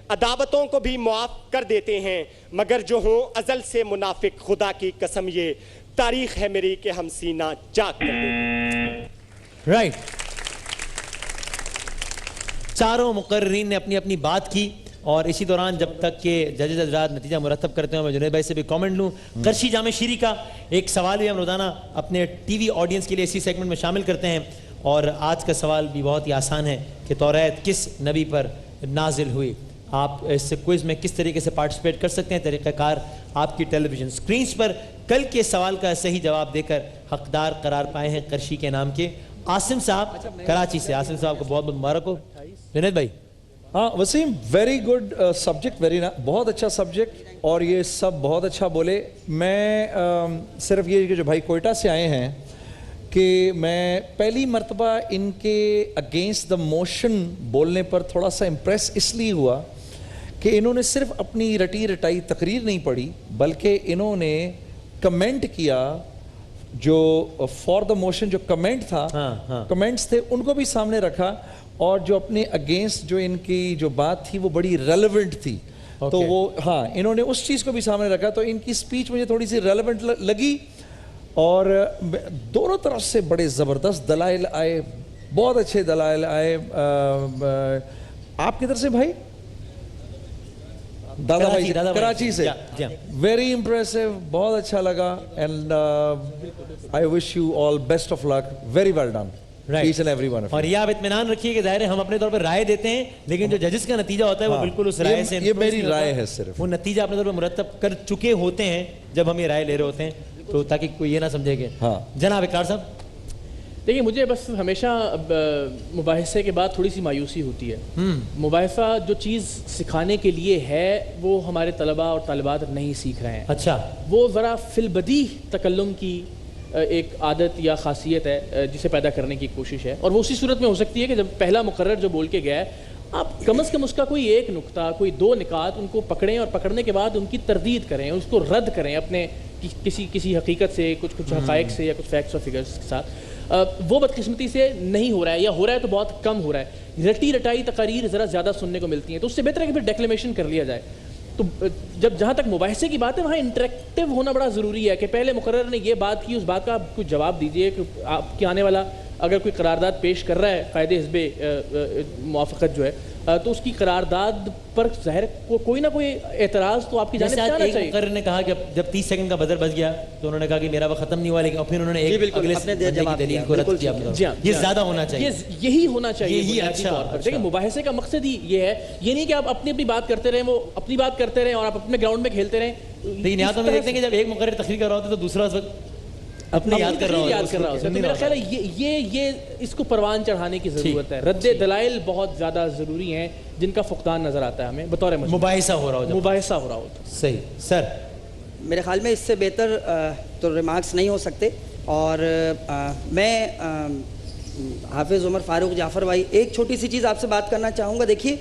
عداوتوں کو بھی معاف کر دیتے ہیں, مگر جو ہوں ازل سے منافق, خدا کی قسم یہ تاریخ ہے میری کہ ہم سینہ چاک کر دیں. رائٹ, چاروں مقررین نے اپنی اپنی بات کی اور اسی دوران جب تک کہ ججز حضرات نتیجہ مرتب کرتے ہیں, میں جنید بھائی سے بھی کامنٹ لوں. کرشی جامع شیری کا ایک سوال بھی ہم روزانہ اپنے ٹی وی آڈینس کے لیے اسی سیگمنٹ میں شامل کرتے ہیں اور آج کا سوال بھی بہت ہی آسان ہے کہ توریت کس نبی پر نازل ہوئی. آپ اس کوئز میں کس طریقے سے پارٹیسپیٹ کر سکتے ہیں, طریقہ کار آپ کی ٹیلی ویژن سکرینز پر. کل کے سوال کا صحیح جواب دے کر حقدار قرار پائے ہیں کرشی کے نام کے عاصم صاحب کراچی سے. عاصم صاحب کو بہت بہت مبارک ہو. جنید بھائی. ہاں وسیم, ویری گڈ سبجیکٹ, بہت اچھا سبجیکٹ اور یہ سب بہت اچھا بولے. میں صرف یہ کہ جو بھائی کوئٹہ سے آئے ہیں کہ میں پہلی مرتبہ ان کے اگینسٹ دا موشن بولنے پر تھوڑا سا امپریس اس لیے ہوا کہ انہوں نے صرف اپنی رٹی رٹائی تقریر نہیں پڑھی بلکہ انہوں نے کمنٹ کیا, جو فار دا موشن جو کمنٹ تھا, کمنٹس تھے ان کو بھی سامنے رکھا اور جو اپنے اگینسٹ جو ان کی جو بات تھی وہ بڑی ریلیونٹ تھی. تو وہ ہاں انہوں نے اس چیز کو بھی سامنے رکھا, تو ان کی سپیچ مجھے تھوڑی سی ریلیونٹ لگی اور دونوں طرف سے بڑے زبردست دلائل آئے, بہت اچھے دلائل آئے. آپ کدھر سے بھائی؟ دادا بھائی کراچی سے. ویری امپریسو, بہت اچھا لگا and I wish you all best of luck. Very well done. اور یہ آپ اطمینان رکھیے کہ ظاہر ہے ہم اپنے طور پر رائے دیتے ہیں لیکن جو ججز کا نتیجہ ہوتا ہے وہ بالکل اس رائے سے, یہ میری رائے ہے, صرف وہ نتیجہ اپنے طور پر مرتب کر چکے ہوتے ہیں جب ہم یہ رائے لے رہے ہوتے ہیں. تو تاکہ کوئی یہ نہ سمجھے کہ ہاں جناب اقرار صاحب. دیکھیے مجھے بس ہمیشہ مباحثے کے بعد تھوڑی سی مایوسی ہوتی ہے. مباحثہ جو چیز سکھانے کے لیے ہے وہ ہمارے طلباء اور طالبات نہیں سیکھ رہے ہیں. اچھا وہ ذرا فی البدیہہ تکلم کی ایک عادت یا خاصیت ہے جسے پیدا کرنے کی کوشش ہے, اور وہ اسی صورت میں ہو سکتی ہے کہ جب پہلا مقرر جو بول کے گیا ہے آپ کم از کم اس کا کوئی ایک نقطہ, کوئی دو نکات ان کو پکڑیں اور پکڑنے کے بعد ان کی تردید کریں, اس کو رد کریں اپنے کسی حقیقت سے, کچھ حقائق سے یا کچھ فیکٹس اور فگرز کے ساتھ. وہ بدقسمتی سے نہیں ہو رہا ہے, یا ہو رہا ہے تو بہت کم ہو رہا ہے. رٹی رٹائی تقاریر ذرا زیادہ سننے کو ملتی ہیں, تو اس سے بہتر ہے کہ پھر ڈیکلیمیشن کر لیا جائے. تو جہاں تک مباحثے کی بات ہے وہاں انٹریکٹیو ہونا بڑا ضروری ہے کہ پہلے مقرر نے یہ بات کی, اس بات کا آپ کچھ جواب دیجئے کہ آپ کے آنے والا اگر کوئی قرارداد پیش کر رہا ہے قائد حزب موافقت جو ہے تو اس کی قرارداد پر ظاہر کوئی نہ کوئی اعتراض تو آپ کی جانب سے آنا چاہیے. ایک مقرر نے کہا کہ جب 30 سیکنڈ کا بزر بچ گیا تو انہوں نے کہا کہ میرا وقت ختم نہیں ہوا, لیکن پھر انہوں نے ایک اگلے بندے کی دلیل کو رد کیا. یہ زیادہ ہونا چاہیے, یہی ہونا چاہیے, یہی اچھا. دیکھیں مباحثے کا مقصد ہی یہ ہے, یہ نہیں کہ آپ اپنی بات کرتے رہیں, وہ اپنی بات کرتے رہیں اور آپ اپنے گراؤنڈ میں کھیلتے رہیں. لیکن یہاں تو ہم دیکھتے ہیں کہ جب ایک مقرر تقریر کر رہا ہوتا ہے تو دوسرا اس وقت اپنے یاد کر رہا ہوتا ہے. تو میرا خیال ہے یہ اس کو پروان چڑھانے کی ضرورت ہے. رد دلائل بہت زیادہ ضروری ہیں جن کا فقدان نظر آتا ہے ہمیں بطور مباحثہ ہو رہا ہوتا. صحیح سر, میرے خیال میں اس سے بہتر تو ریمارکس نہیں ہو سکتے. اور میں حافظ عمر فاروق جعفر بھائی ایک چھوٹی سی چیز آپ سے بات کرنا چاہوں گا. دیکھیے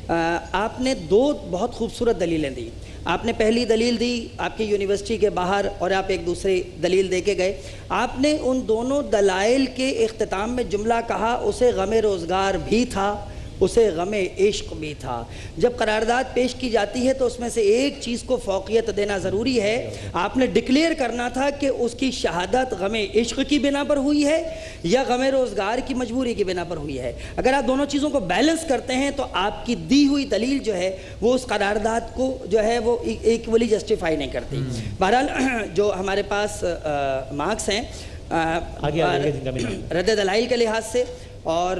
آپ نے دو بہت خوبصورت دلیلیں دی. آپ نے پہلی دلیل دی آپ کی یونیورسٹی کے باہر, اور آپ ایک دوسری دلیل دے کے گئے. آپ نے ان دونوں دلائل کے اختتام میں جملہ کہا, اسے غم روزگار بھی تھا, اسے غم عشق بھی تھا. جب قرارداد پیش کی جاتی ہے تو اس میں سے ایک چیز کو فوقیت دینا ضروری ہے. آپ نے ڈکلیئر کرنا تھا کہ اس کی شہادت غم عشق کی بنا پر ہوئی ہے یا غم روزگار کی مجبوری کی بنا پر ہوئی ہے. اگر آپ دونوں چیزوں کو بیلنس کرتے ہیں تو آپ کی دی ہوئی دلیل جو ہے وہ اس قرارداد کو جو ہے وہ ایکولی جسٹیفائی نہیں کرتی. بہرحال جو ہمارے پاس مارکس ہیں رد دلائل کے لحاظ سے, اور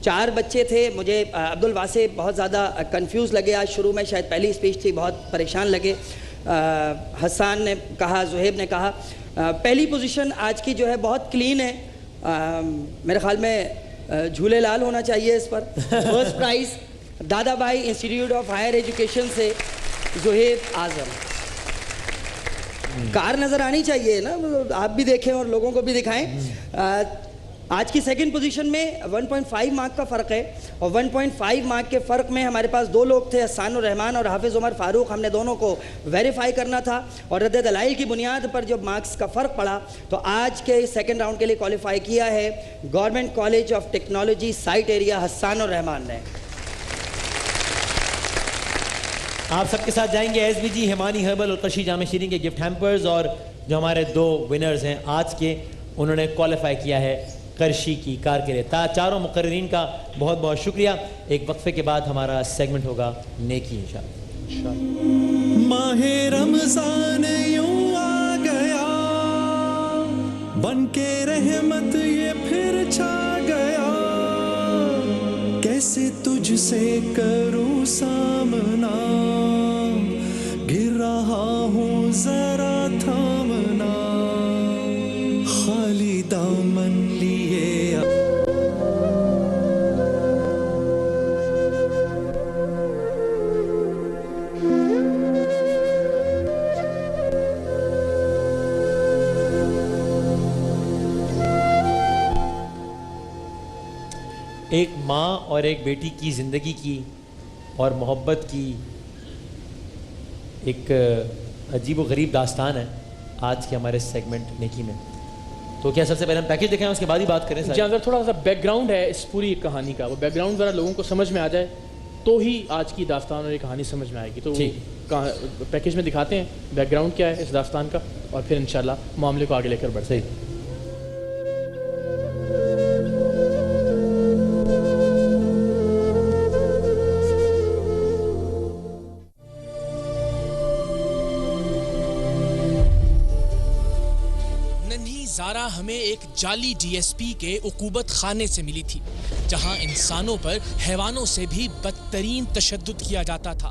4 بچے تھے. مجھے عبد الواسع بہت زیادہ کنفیوز لگے آج شروع میں, شاید پہلی اسپیچ تھی, بہت پریشان لگے. حسان نے کہا, زہیب نے کہا. پہلی پوزیشن آج کی جو ہے بہت کلین ہے. میرے خیال میں جھولے لال ہونا چاہیے اس پر. فرسٹ پرائز دادا بھائی انسٹیٹیوٹ آف ہائر ایجوکیشن سے زہیب اعظم. کار نظر آنی چاہیے نا, آپ بھی دیکھیں اور لوگوں کو بھی دکھائیں. آج کی سیکنڈ پوزیشن میں 1.5 مارک کا فرق ہے, اور 1.5 مارک کے فرق میں ہمارے پاس 2 لوگ تھے, حسان الرحمان اور حافظ عمر فاروق. ہم نے دونوں کو ویریفائی کرنا تھا, اور رد دلائل کی بنیاد پر جب مارکس کا فرق پڑا تو آج کے سیکنڈ راؤنڈ کے لیے کوالیفائی کیا ہے government college of technology site area Hassan ur-Rehman نے. آپ سب کے ساتھ جائیں گے S B G Himani herbal اور قشی جامع شیرین کے گفٹ ہیمپرز, اور جو ہمارے 2 ونرز ہیں آج کے انہوں نے کوالیفائی کیا ہے کرشی کی کار کے لیے. چاروں مقررین کا بہت بہت شکریہ. ایک وقفے کے بعد ہمارا سیگمنٹ ہوگا نیکی انشاءاللہ. ماہ رمضان یوں آ گیا, بن کے رحمت یہ پھر چھا گیا, کیسے تجھ سے کروں سامنا, گر رہا ہوں ذرا تھامنا, خالی دامن لیے. ایک ماں اور ایک بیٹی کی زندگی کی اور محبت کی ایک عجیب و غریب داستان ہے آج کے ہمارے سیگمنٹ نیکی میں. تو کیا سب سے پہلے ہم پیکیج دیکھیں اس کے بعد ہی بات کریں؟ جی اگر تھوڑا سا بیک گراؤنڈ ہے اس پوری کہانی کا, وہ بیک گراؤنڈ ذرا لوگوں کو سمجھ میں آ جائے تو ہی آج کی داستان اور یہ کہانی سمجھ میں آئے گی. تو پیکیج میں دکھاتے ہیں بیک گراؤنڈ کیا ہے اس داستان کا, اور پھر انشاءاللہ معاملے کو آگے لے کر بڑھتے ہیں. زارا ہمیں ایک جعلی ڈی ایس پی کے عقوبت خانے سے ملی تھی جہاں انسانوں پر حیوانوں سے بھی بدترین تشدد کیا جاتا تھا.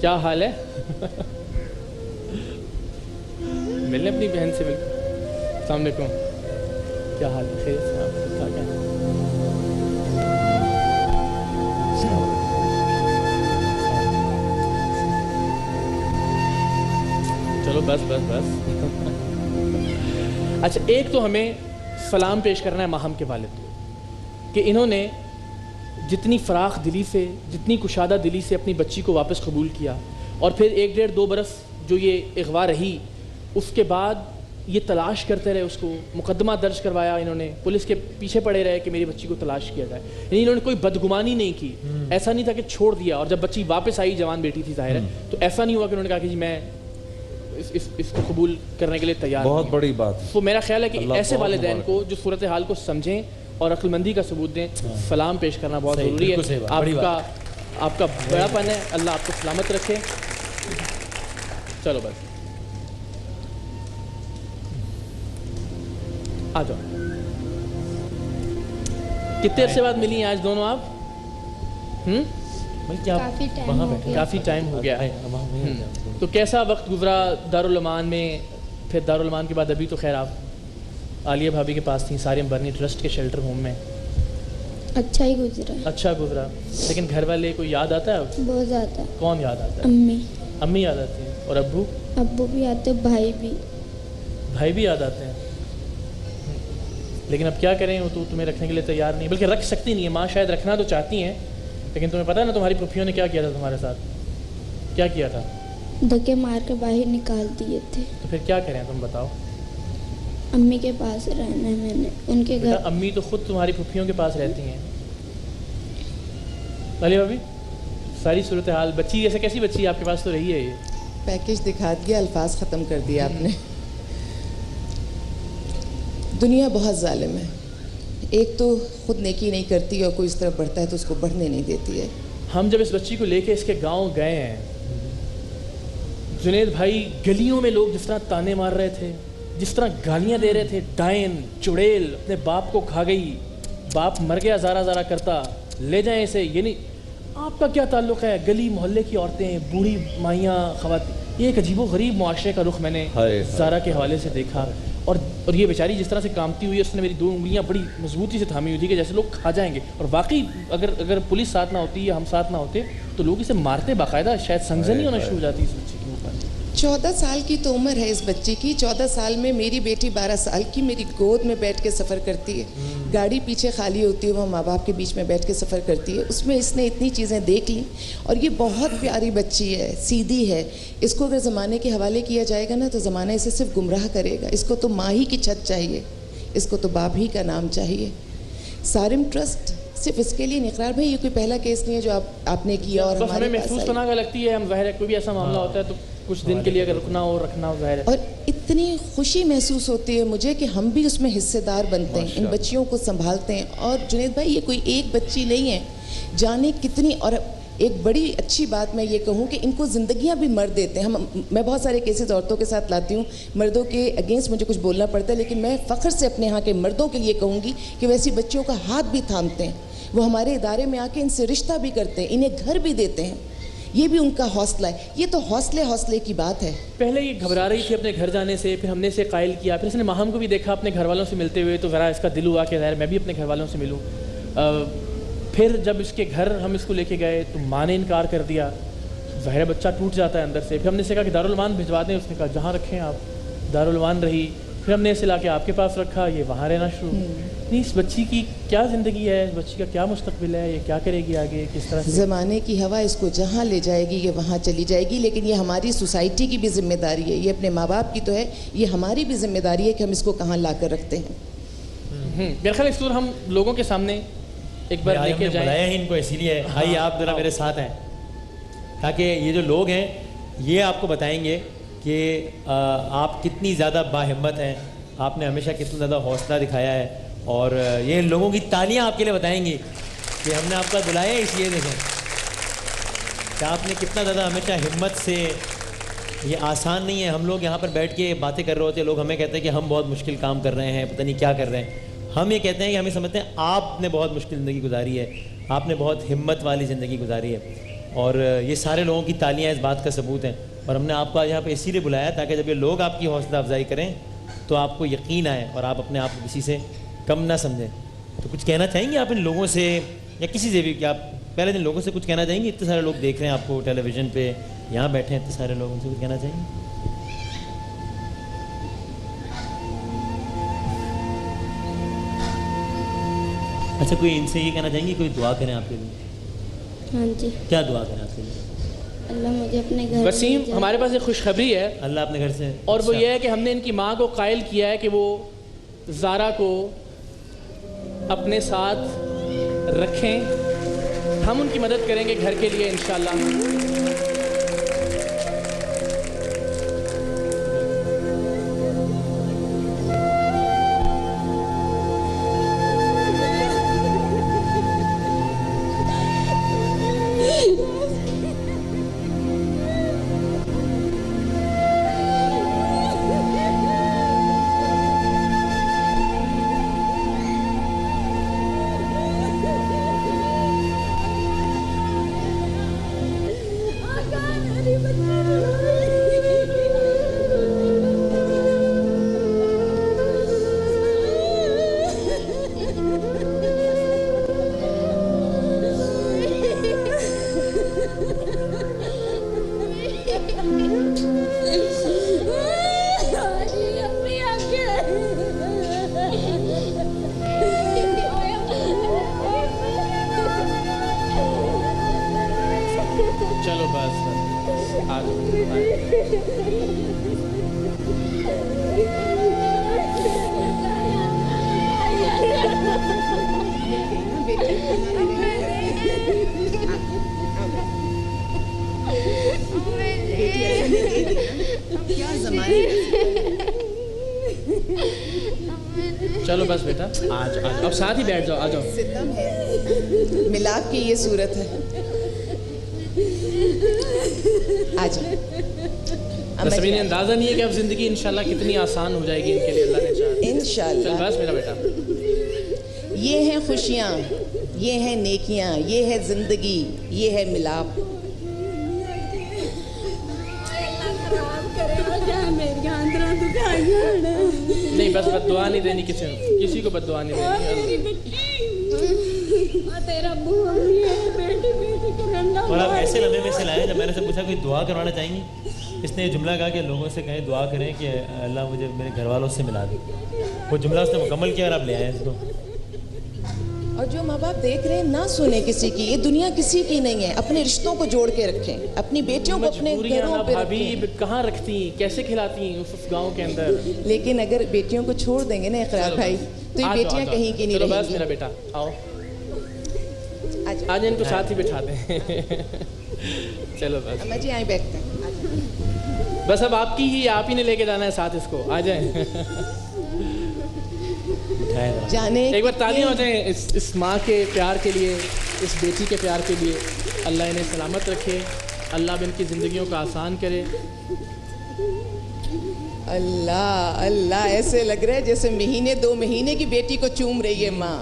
کیا حال ہے؟ ملنے اپنی بہن سے بالکل. السلام علیکم. کیا حال ہے؟ خیر سے آپ ٹھیک ٹھاک ہیں؟ چلو بس بس بس. اچھا ایک تو ہمیں سلام پیش کرنا ہے ماہم کے والد کو کہ انہوں نے جتنی فراخ دلی سے, جتنی کشادہ دلی سے اپنی بچی کو واپس قبول کیا, اور پھر 1-1.5-2 برس جو یہ اغوا رہی, اس کے بعد یہ تلاش کرتے رہے, اس کو مقدمہ درج کروایا انہوں نے, پولیس کے پیچھے پڑے رہے کہ میری بچی کو تلاش کیا جائے. یعنی انہوں نے کوئی بدگمانی نہیں کی, ایسا نہیں تھا کہ چھوڑ دیا, اور جب بچی واپس آئی, جوان بیٹی تھی ظاہر ہے, تو ایسا نہیں ہوا کہ انہوں نے کہا کہ جی میں اس کو قبول کرنے کے لیے تیار. بہت بڑی بات. تو میرا خیال ہے کہ ایسے والدین کو جو صورتحال کو سمجھیں اور عقل مندی کا ثبوت دیں, سلام پیش کرنا بہت ضروری ہے. آپ کا بڑا پن ہے, اللہ آپ کو سلامت رکھے. چلو بس آ جاؤ. کتنے عرصے بعد ملی ہیں آج دونوں آپ؟ کافی ٹائم ہو گیا. تو کیسا وقت گزرا دارالعمان میں, پھر دارالعمان کے بعد ابھی تو خیر آپ عالیہ بھابھی کے پاس تھیں ساریم برنی ٹرسٹ کے شیلٹر ہوم میں. اچھا ہی گزرا. اچھا گزرا, لیکن گھر والے کوئی یاد آتا ہے؟ بہت زیادہ. کون یاد آتا ہے؟ امی یاد آتی ہیں. اور ابو بھی آتے, بھائی بھی یاد آتے ہیں. لیکن اب کیا کریں, وہ تو تمہیں رکھنے کے لیے تیار نہیں, بلکہ رکھ سکتی نہیں ہے. ماں شاید رکھنا تو چاہتی ہیں, لیکن تمہیں پتہ ہے نا تمہاری پھوپھیوں نے کیا کیا تھا تمہارے ساتھ؟ کیا کیا تھا؟ دھکے مار کے باہر نکال دیے تھے. تو پھر کیا کریں تم بتاؤ؟ امی کے پاس رہنا ہے میں نے, ان کے گھر. امی تو خود تمہاری پھوپھیوں کے پاس رہتی ہیں. عالیہ بھابھی ساری صورتحال, بچی جیسے کیسی بچی آپ کے پاس تو رہی ہے, یہ پیکج دکھا دیا, الفاظ ختم کر دیا آپ نے. دنیا بہت ظالم ہے. ایک تو خود نیکی نہیں کرتی اور کوئی اس طرف بڑھتا ہے تو اس کو بڑھنے نہیں دیتی ہے. ہم جب اس بچی کو لے کے اس کے گاؤں گئے ہیں, جنید بھائی گلیوں میں لوگ جس طرح تانے مار رہے تھے, جس طرح گالیاں دے رہے تھے, ڈائن چڑیل اپنے باپ کو کھا گئی, باپ مر گیا زارا زارا کرتا, لے جائیں اسے. یعنی آپ کا کیا تعلق ہے؟ گلی محلے کی عورتیں, بوڑھی مائیاں, خواتین, یہ ایک عجیب و غریب معاشرے کا رخ میں نے زارا کے حوالے سے دیکھا. اور یہ بیچاری جس طرح سے کامتی ہوئی ہے, اس نے میری 2 انگلیاں بڑی مضبوطی سے تھامی ہوئی تھی کہ جیسے لوگ کھا جائیں گے. اور واقعی اگر پولیس ساتھ نہ ہوتی یا ہم ساتھ نہ ہوتے تو لوگ اسے مارتے باقاعدہ, شاید سنگزنی ہونا شروع ہو جاتی اس بچی کے اوپر. 14 سال کی تو عمر ہے اس بچی کی. 14 سال میں میری بیٹی 12 سال کی میری گود میں بیٹھ کے سفر کرتی ہے. گاڑی پیچھے خالی ہوتی ہے, وہ ماں باپ کے بیچ میں بیٹھ کے سفر کرتی ہے. اس میں اس نے اتنی چیزیں دیکھ لی, اور یہ بہت پیاری بچی ہے, سیدھی ہے. اس کو اگر زمانے کے حوالے کیا جائے گا نا تو زمانہ اسے صرف گمراہ کرے گا. اس کو تو ماں ہی کی چھت چاہیے, اس کو تو باپ ہی کا نام چاہیے. سارم ٹرسٹ صرف اس کے لیے نہیں. اقرار بھائی یہ کوئی پہلا کیس نہیں ہے جو آپ نے کیا اور ہمارے ہمیں محسوس کرنا لگتی ہے. ہم ظاہر ہے کوئی بھی ایسا معاملہ ہوتا ہے تو کچھ دن کے لیے اگر رکنا ہو ظاہر ہے, اور اتنی خوشی محسوس ہوتی ہے مجھے کہ ہم بھی اس میں حصے دار بنتے ہیں, ان بچیوں کو سنبھالتے ہیں. اور جنید بھائی یہ کوئی ایک بچی نہیں ہے, جانے کتنی. اور ایک بڑی اچھی بات میں یہ کہوں کہ ان کو زندگیاں بھی مرد دیتے ہیں. میں بہت سارے کیسز عورتوں کے ساتھ لاتی ہوں, مردوں کے اگینسٹ مجھے کچھ بولنا پڑتا ہے, لیکن میں فخر سے اپنے یہاں کے مردوں کے لیے کہوں گی کہ ویسی بچیوں کا ہاتھ بھی تھامتے ہیں. وہ ہمارے ادارے میں آ کے ان سے رشتہ بھی کرتے ہیں, انہیں گھر بھی دیتے ہیں. یہ بھی ان کا حوصلہ ہے. یہ تو حوصلے کی بات ہے. پہلے یہ گھبرا رہی تھی اپنے گھر جانے سے, پھر ہم نے اسے قائل کیا, پھر اس نے ماہم کو بھی دیکھا اپنے گھر والوں سے ملتے ہوئے, تو ذرا اس کا دل ہوا کہ ظاہر میں بھی اپنے گھر والوں سے ملوں. پھر جب اس کے گھر ہم اس کو لے کے گئے تو ماں نے انکار کر دیا. ظاہر بچہ ٹوٹ جاتا ہے اندر سے. پھر ہم نے اسے کہا کہ دارالعمان بھجوا دیں, اس نے کہا جہاں رکھیں آپ. دارالعمان رہی. پھر ہم نے اسے لا کے آپ کے پاس رکھا, یہ وہاں رہنا شروع. نہیں, اس بچی کی کیا زندگی ہے, اس بچی کا کیا مستقبل ہے, یہ کیا کرے گی آگے, کس طرح سے؟ زمانے کی ہوا اس کو جہاں لے جائے گی یہ وہاں چلی جائے گی. لیکن یہ ہماری سوسائٹی کی بھی ذمہ داری ہے, یہ اپنے ماں باپ کی تو ہے, یہ ہماری بھی ذمہ داری ہے کہ ہم اس کو کہاں لا کر رکھتے ہیں. میرے خیال اس طور ہم لوگوں کے سامنے ایک بار لے کے جائیں. بلایا ہی ان کو اسی لیے, آئیے آپ ذرا میرے ساتھ ہیں, تاکہ یہ جو لوگ ہیں یہ آپ کو بتائیں گے کہ آپ کتنی زیادہ باہمت ہیں, آپ نے ہمیشہ کتنا زیادہ حوصلہ دکھایا ہے. اور یہ لوگوں کی تالیاں آپ کے لیے بتائیں گی کہ ہم نے آپ کا بلایا اس لیے. دیکھیں کہ آپ نے کتنا زیادہ ہمیشہ ہمت سے. یہ آسان نہیں ہے. ہم لوگ یہاں پر بیٹھ کے باتیں کر رہے ہوتے ہیں, لوگ ہمیں کہتے ہیں کہ ہم بہت مشکل کام کر رہے ہیں, پتہ نہیں کیا کر رہے ہیں. ہم یہ کہتے ہیں کہ ہمیں سمجھتے ہیں آپ نے بہت مشکل زندگی گزاری ہے, آپ نے بہت ہمت والی زندگی گزاری ہے. اور یہ سارے لوگوں کی تالیاں اس بات کا ثبوت ہیں. اور ہم نے آپ کو آج یہاں پہ اسی لیے بلایا تاکہ جب یہ لوگ آپ کی حوصلہ افزائی کریں تو آپ کو یقین آئے اور آپ اپنے آپ کو کسی سے کم نہ سمجھیں. تو کچھ کہنا چاہیں گے آپ ان لوگوں سے یا کسی سے بھی کہ آپ پہلے دن لوگوں سے کچھ کہنا چاہیں گے؟ اتنے سارے لوگ دیکھ رہے ہیں آپ کو ٹیلی ویژن پہ, یہاں بیٹھے ہیں اتنے سارے لوگ, ان سے کچھ کہنا چاہیں گے؟ اچھا, کوئی ان سے یہ کہنا چاہیں گے کوئی دعا کریں آپ کے لیے؟ ہاں جی. کیا دعا کریں آپ کے لیے؟ اللہ مجھے اپنے گھر. وسیم, ہمارے پاس ایک خوشخبری ہے. اللہ اپنے گھر سے. اور وہ یہ ہے کہ ہم نے ان کی ماں کو قائل کیا ہے کہ وہ زارا کو اپنے ساتھ رکھیں. ہم ان کی مدد کریں گے گھر کے لیے انشاءاللہ. چلو بس آ چلو بس بیٹا آج اب ساتھ ہی بیٹھ جاؤ. آ جاؤ. ستم ہے, ملاپ کی یہ صورت ہے. آ جاؤ. تسمین اندازہ نہیں ہے کہ اب زندگی انشاءاللہ کتنی آسان ہو جائے گی ان کے لیے, اللہ نے چاہا. انشاءاللہ. چل بس میرا بیٹا. یہ ہیں خوشیاں, یہ ہیں نیکیاں, یہ ہے زندگی, یہ ہے ملاپ. نہیں بس بد دعا نہیں دینی کسی کو, بد دعا نہیں دینی. اور آپ ایسے لمحے میں سے لائے جب میں نے سے پوچھا کوئی دعا کروانا چاہیں گی, اس نے یہ جملہ کہا کہ لوگوں سے کہیں دعا کریں کہ اللہ مجھے میرے گھر والوں سے ملا دے. وہ جملہ اس نے مکمل کیا اور آپ لے آئے اس کو. اور جو ماں باپ دیکھ رہے ہیں نہ سنیں کسی کی, یہ دنیا کسی کی نہیں ہے. اپنے رشتوں کو جوڑ کے رکھیں, اپنی بیٹیوں کو اپنے گھروں پہ رکھیں. کہاں رکھتی ہیں, کیسے کھلاتی ہیں اس گاؤں کے اندر. لیکن اگر بیٹیوں کو چھوڑ دیں گے نا اقرار بھائی, تو یہ بیٹیاں کہیں کی نہیں رہیں گی. چلو بس میرا بیٹا آؤ, آج ان کو ساتھ ہی بٹھاتے ہیں. چلو بس اما جی آئیں بیٹھتے ہیں. بس اب آپ کی ہی, آپ ہی نے لے کے جانا ہے ساتھ اس کو. آ جائیں. ایک بار تالیاں ہو جائیں اس ماں کے پیار کے لیے, اس بیٹی کے پیار کے لیے. اللہ انہیں سلامت رکھے, اللہ اب ان کی زندگیوں کو آسان کرے. اللہ اللہ, ایسے لگ رہا ہے جیسے مہینے 2 مہینے کی بیٹی کو چوم رہی ہے ماں.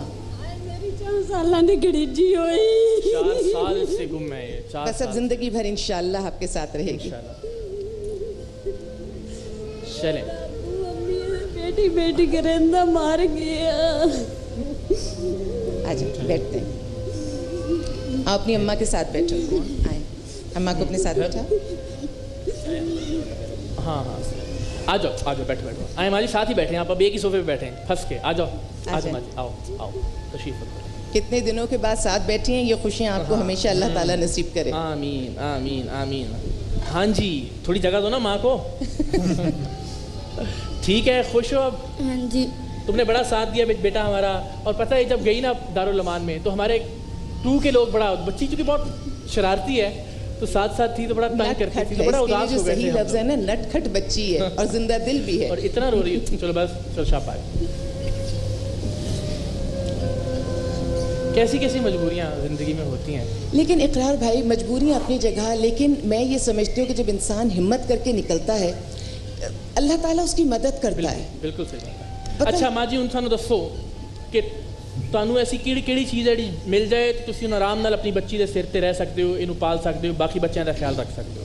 4 سال نے گڑیجی ہوئی. 4 سال سے گم ہے یہ. بس اب زندگی بھر انشاءاللہ آپ کے ساتھ رہے گی. چلیں. بیٹی کرندہ مار گیا. آجا بیٹھتے ہیں. آپ اپنی اماں کے ساتھ بیٹھو. آئیں, اماں کو اپنے ساتھ بیٹھا. ہاں ہاں آ جاؤ, آ جاؤ, بیٹھو بیٹھو. آئیں ماجی ساتھ ہی بیٹھے ہیں, آپ اب ایک ہی صوفے پہ بیٹھے ہیں پھنس کے. آ جاؤ, آ جاؤ ماجی, آؤ آؤ تشریف رکھو. کتنے دنوں کے بعد ساتھ بیٹھی ہیں, یہ خوشیاں آپ کو ہمیشہ اللہ تعالیٰ نصیب کرے. آمین آمین آمین. ہاں جی, تھوڑی جگہ دو نا ماں کو. ٹھیک ہے, خوش ہو اب؟ ہاں جی. تم نے بڑا ساتھ دیا بیٹا ہمارا. اور پتہ ہے جب گئی نا دارالمان میں تو ہمارے 2 کے لوگ بڑا, بچی چونکہ بہت شرارتی ہے تو ساتھ ساتھ تھی تو بڑا تنگ کرتی تھی, تو بڑا اداس ہو گئے تھے. صحیح لفظ ہے نا, نٹ کھٹ بچی ہے اور زندہ دل بھی ہے. اور اتنا رو رہی ہے. چلو بس, چلو شاباش. کیسی کیسی مجبوریاں زندگی میں ہوتی ہیں. لیکن اقرار بھائی, مجبوریاں اپنی جگہ, لیکن میں یہ سمجھتی ہوں کہ جب انسان ہمت کر کے نکلتا ہے اللہ تعالیٰ اس کی مدد کرتا ہے. بالکل صحیح. اچھا ماں جی, انسانوں دسو کہ ਤੁਹਾਨੂੰ ਐਸੀ ਕਿਹੜੀ ਚੀਜ਼ ਹੈ ਜਿਹੜੀ ਮਿਲ ਜਾਏ ਤੇ ਤੁਸੀਂ ਆਰਾਮ ਨਾਲ ਆਪਣੀ ਬੱਚੀ ਦੇ ਸਿਰ ਤੇ ਰਹਿ ਸਕਦੇ ਹੋ, ਇਹਨੂੰ ਪਾਲ ਸਕਦੇ ਹੋ, ਬਾਕੀ ਬੱਚਿਆਂ ਦਾ ਖਿਆਲ ਰੱਖ ਸਕਦੇ ਹੋ?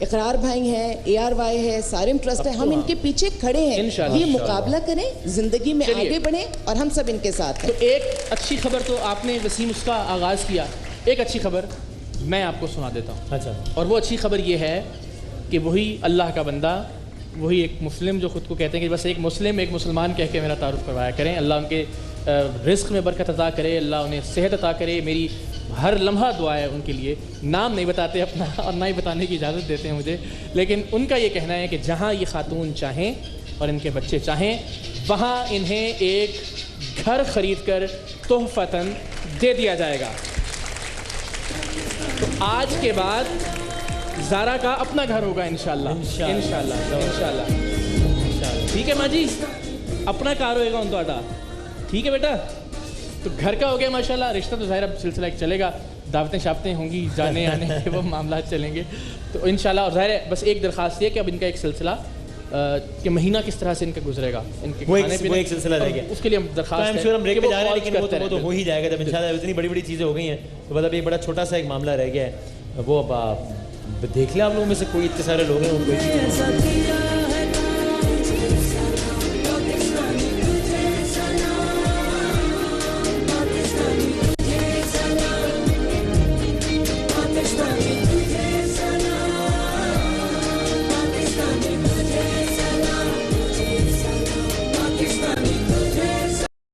اقرار بھائی ہیں, ARY ہے, سارم ٹرسٹ ہے, ہم ان کے پیچھے کھڑے ہیں. یہ مقابلہ کریں, زندگی میں آگے بڑھیں اور ہم سب ان کے ساتھ ہیں. تو ایک اچھی خبر تو آپ نے وسیم اس کا آغاز کیا, ایک اچھی خبر میں آپ کو سنا دیتا ہوں. اچھا. اور وہ اچھی خبر یہ ہے کہ وہی اللہ کا بندہ, وہی ایک مسلم جو خود کو کہتے ہیں کہ بس ایک مسلم ایک مسلمان کہہ کے میرا تعارف کروایا کریں. اللہ ان کے رزق میں برکت عطا کرے, اللہ انہیں صحت عطا کرے. میری ہر لمحہ دعا ہے ان کے لیے. نام نہیں بتاتے اپنا اور نہ ہی بتانے کی اجازت دیتے ہیں مجھے, لیکن ان کا یہ کہنا ہے کہ جہاں یہ خاتون چاہیں اور ان کے بچے چاہیں وہاں انہیں ایک گھر خرید کر تحفتاً دے دیا جائے گا. تو آج کے بعد زارا کا اپنا گھر ہوگا انشاءاللہ. انشاءاللہ. ٹھیک ہے ماں جی, اپنا کار ہوئے گا ان تہاڈا. ٹھیک ہے بیٹا, تو گھر کا ہو گیا ماشاءاللہ. رشتہ تو ظاہر اب سلسلہ ایک چلے گا, دعوتیں شاپتیں ہوں گی, جانے آنے کے وہ معاملات چلیں گے. تو انشاءاللہ. اور ظاہر ہے بس ایک درخواست یہ کہ اب ان کا ایک سلسلہ کہ مہینہ کس طرح سے ان کا گزرے گا, ان کے کھانے پینے, وہ ایک سلسلہ رہ گیا. اس کے لیے ہم درخواست ہے ہم بریک پہ جا رہے ہیں, لیکن وہ تو ہو ہی جائے گا جب انشاءاللہ. اتنی بڑی بڑی چیزیں ہو گئی ہیں تو مطلب ایک بڑا چھوٹا سا ایک معاملہ رہ گیا ہے. وہ اب دیکھ لیں آپ لوگوں میں سے کوئی اتنے سارے لوگ ہیں